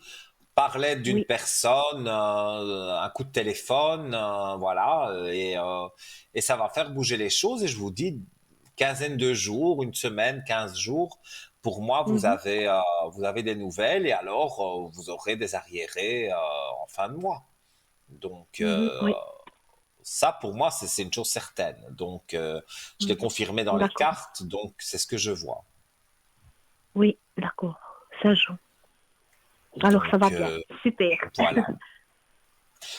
Parler d'une Oui. personne, un coup de téléphone, voilà, et ça va faire bouger les choses. Et je vous dis, quinzaine de jours, une semaine, 15 jours, pour moi, Mhm. vous avez des nouvelles et alors vous aurez des arriérés en fin de mois. Donc, Mhm. Oui. ça, pour moi, c'est une chose certaine. Donc, je l'ai Mhm. confirmé dans les D'accord. cartes, donc c'est ce que je vois. Oui, d'accord. Ça joue. Alors, ça va Donc, bien. Super. voilà.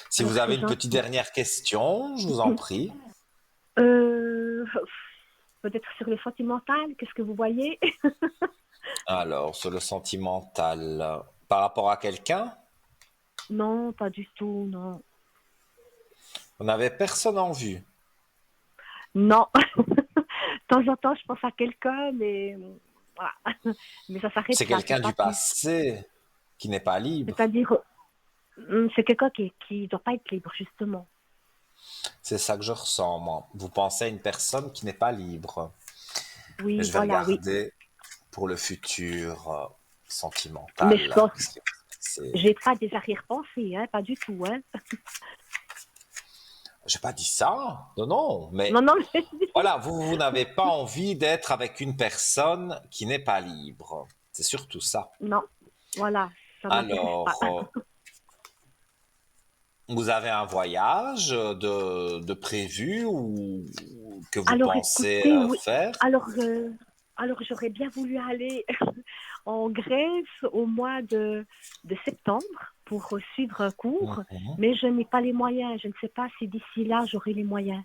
Si Alors, vous avez c'est une petite gentil. dernière question, je vous en prie. Euh, Peut-être sur les sentimentales, qu'est-ce que vous voyez? Alors, sur le sentimental, par rapport à quelqu'un, Non, pas du tout, non. vous n'avez personne en vue. Non. De temps en temps, je pense à quelqu'un, mais voilà. Mais ça s'arrête C'est là, quelqu'un c'est pas du plus. passé qui n'est pas libre. C'est-à-dire, c'est quelqu'un qui doit pas être libre, justement. C'est ça que je ressens, moi. Vous pensez à une personne qui n'est pas libre. Mais Oui, je vais voilà, oui. regarder pour le futur Mais je sentimental. pense, Qu'est-ce qui va se passer. j'ai pas des arrière-pensées, hein, pas du tout, hein. J'ai pas dit ça. Non, non. Non, Mais non, voilà, vous n'avez pas envie d'être avec une personne qui n'est pas libre. C'est surtout ça. non, voilà, ça m'intéresse pas. Alors, vous avez un voyage de prévu ou que vous Alors, pensez écoutez, oui. faire? Alors, euh, alors j'aurais bien voulu aller en Grèce au mois de septembre pour suivre un cours, Mhm, mais je n'ai pas les moyens. Je ne sais pas si d'ici là, j'aurai les moyens.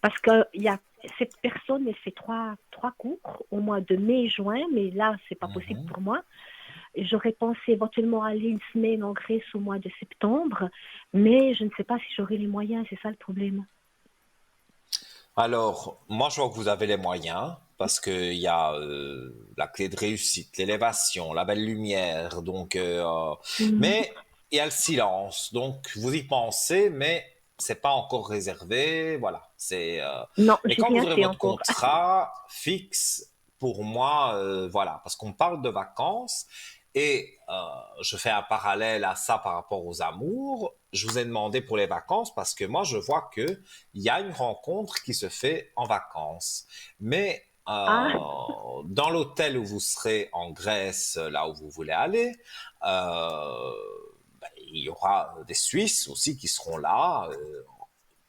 Parce que il y a cette personne, elle fait trois cours au mois de mai et juin, mais là, c'est pas possible mhm. pour moi. Et j'aurais pensé éventuellement aller une semaine en Grèce au mois de septembre, mais je ne sais pas si j'aurai les moyens, c'est ça le problème. Alors, moi, je vois que vous avez les moyens parce qu'il y a la clé de réussite, l'élévation, la belle lumière. Donc, Mhm. mais il y a le silence. Donc, vous y pensez, mais c'est pas encore réservé. Voilà. Non, Mais j'ai quand vous rien aurez fait votre encore. contrat fixe, pour moi, voilà, parce qu'on parle de vacances et je fais un parallèle à ça par rapport aux amours. Je vous ai demandé pour les vacances parce que moi, je vois que il y a une rencontre qui se fait en vacances. Mais Ah, dans l'hôtel où vous serez en Grèce, là où vous voulez aller, euh, ben, il y aura des Suisses aussi qui seront là,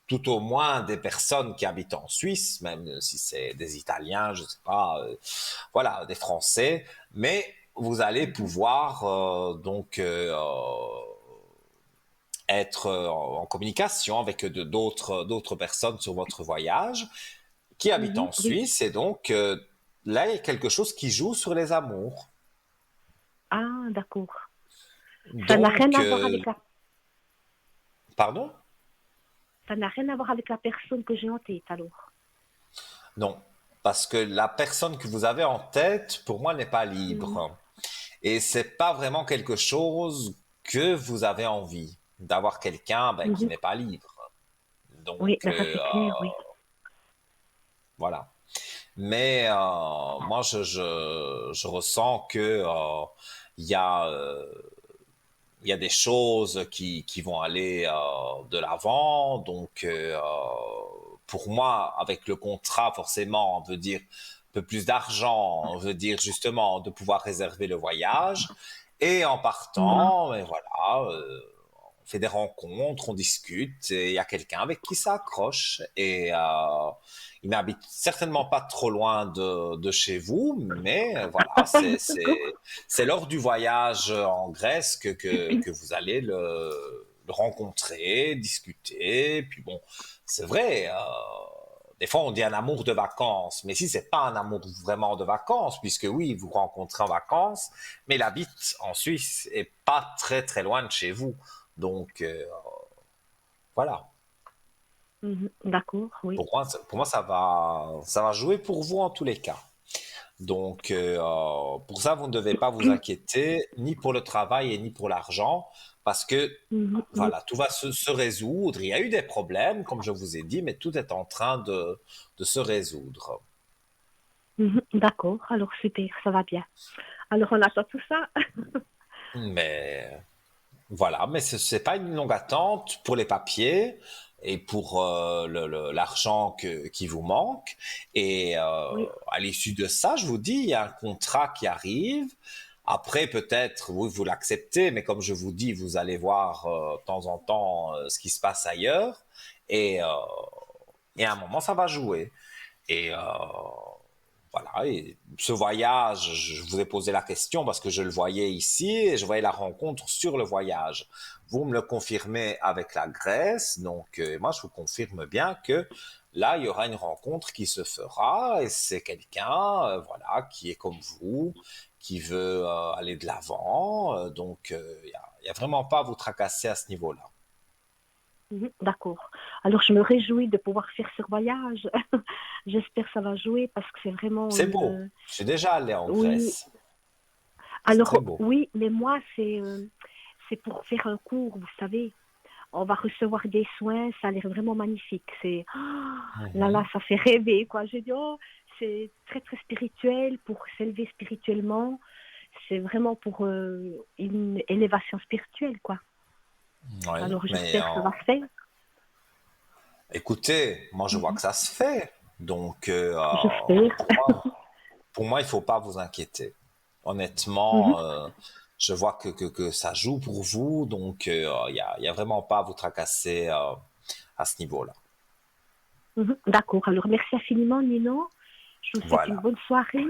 tout au moins des personnes qui habitent en Suisse, même si c'est des Italiens, je ne sais pas, voilà, des Français, mais vous allez mhm, pouvoir être en communication avec d'autres personnes sur votre voyage qui habitent mhm, en oui. Suisse et donc là il y a quelque chose qui joue sur les amours. Ah, d'accord. Ça n'a rien Donc à voir avec pardon? ça n'a rien à voir avec la personne que j'ai en tête, alors. Non, parce que la personne que vous avez en tête pour moi n'est pas Mhm. libre et c'est pas vraiment quelque chose que vous avez envie d'avoir quelqu'un ben, qui Mhm. n'est pas libre. Oui, Donc ben ça c'est clair, oui. voilà. Mais moi, je ressens que il y a il y a des choses qui vont aller de l'avant. Donc, pour moi, avec le contrat, forcément, on veut dire un peu plus d'argent, on veut dire justement de pouvoir réserver le voyage. Et en Mhm. partant, et voilà, on fait des rencontres, on discute, et il y a quelqu'un avec qui ça accroche. Et il n'habite certainement pas trop loin de chez vous, mais voilà, c'est lors du voyage en Grèce que vous allez le rencontrer, discuter. Puis bon, c'est vrai, des fois on dit un amour de vacances, mais si c'est pas un amour vraiment de vacances, puisque oui, vous rencontrez en vacances, mais il habite en Suisse et pas très très loin de chez vous. Donc voilà. D'accord, oui. Pour moi, ça va jouer pour vous en tous les cas. Donc, pour ça, vous ne devez pas vous inquiéter, ni pour le travail et ni pour l'argent, parce que, Oui. voilà, tout va se résoudre. Il y a eu des problèmes, comme je vous ai dit, mais tout est en train de se résoudre. D'accord, alors super, ça va bien. Alors on attend tout ça. Mais voilà, mais ce n'est pas une longue attente pour les papiers et pour l'argent qui vous manque. Et Oui, à l'issue de ça, je vous dis, il y a un contrat qui arrive. Après, peut-être, oui, vous l'acceptez, mais comme je vous dis, vous allez voir de temps en temps ce qui se passe ailleurs. Et, euh, et à un moment, ça va jouer. Et voilà, et ce voyage, je vous ai posé la question parce que je le voyais ici et je voyais la rencontre sur le voyage. Vous me le confirmez avec la Grèce, donc moi je vous confirme bien que là il y aura une rencontre qui se fera et c'est quelqu'un, voilà, qui est comme vous, qui veut aller de l'avant, donc il y a vraiment pas à vous tracasser à ce niveau-là. d'accord. Alors je me réjouis de pouvoir faire ce voyage. J'espère que ça va jouer parce que c'est vraiment C'est beau. Je suis déjà allé en Oui, Grèce. C'est très alors beau. oui, mais moi c'est pour faire un cours, vous savez. On va recevoir des soins, ça a l'air vraiment magnifique. C'est là là, Mhm. ça fait rêver quoi. J'ai dit oh, c'est très très spirituel pour s'élever spirituellement. C'est vraiment pour une élévation spirituelle quoi. Oui, Alors mais j'espère que ça va se faire. écoutez, moi je vois Mhm. que ça se fait. Donc J'espère. pour moi, il faut pas vous inquiéter. Mhm. Honnêtement, je vois que ça joue pour vous, donc il y a vraiment pas à vous tracasser à ce niveau-là. D'accord. Alors merci infiniment Nino. Je vous souhaite une Voilà. bonne soirée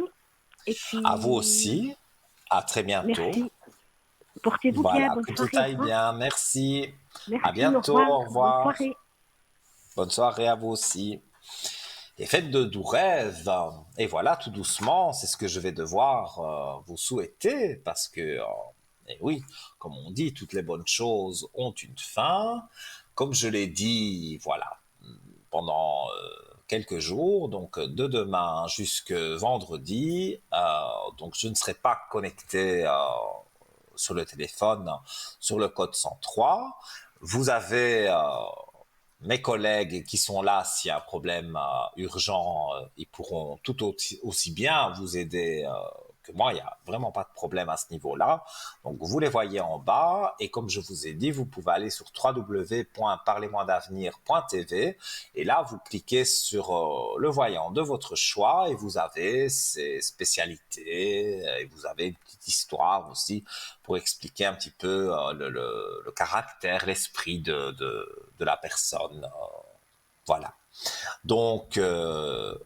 et À vous puis aussi. À très bientôt. merci. Portez-vous bien. Voilà, Bonne que tout soirée. Au aille revoir. bien. Merci. À Merci. Au bientôt. revoir. Au Bonne revoir. soirée. Bonne soirée à vous aussi. Et faites de doux rêves. Et voilà, tout doucement, c'est ce que je vais devoir vous souhaiter parce que, et oui, comme on dit, toutes les bonnes choses ont une fin. Comme je l'ai dit, voilà, pendant quelques jours, donc de demain jusque vendredi, donc je ne serai pas connecté sur le téléphone sur le code 103. Vous avez mes collègues qui sont là, s'il y a un problème urgent, ils pourront tout aussi bien vous aider que moi. Il n'y a vraiment pas de problème à ce niveau-là. Donc, vous les voyez en bas. Et comme je vous ai dit, vous pouvez aller sur www.parlez-moi-d'avenir.tv. Et là, vous cliquez sur le voyant de votre choix et vous avez ses spécialités. Et vous avez une petite histoire aussi pour expliquer un petit peu le caractère, l'esprit de la personne. Voilà. Donc,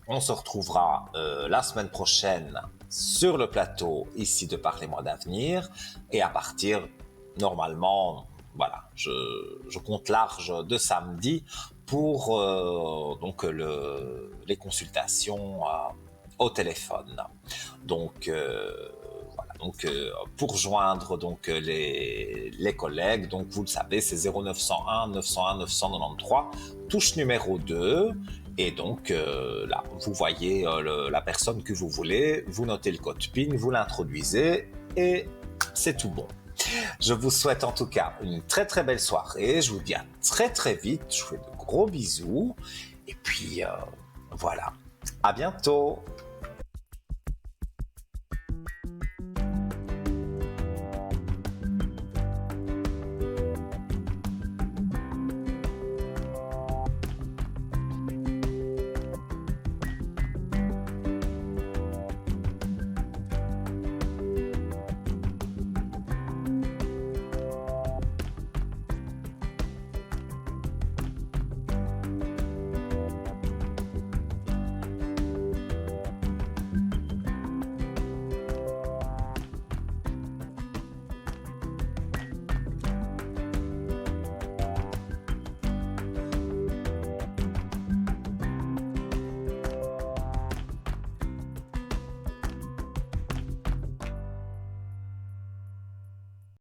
on se retrouvera la semaine prochaine sur le plateau ici de Parlez-moi d'avenir. Et à partir, normalement, voilà, je compte large de samedi pour donc les consultations au téléphone. Donc, voilà. Donc, pour joindre donc les collègues, donc vous le savez, c'est 0901 901 993, touche numéro 2. Et donc là, vous voyez la personne que vous voulez, vous notez le code PIN, vous l'introduisez et c'est tout bon. Je vous souhaite en tout cas une très très belle soirée. Je vous dis à très très vite. Je vous fais de gros bisous. Et puis voilà. À bientôt.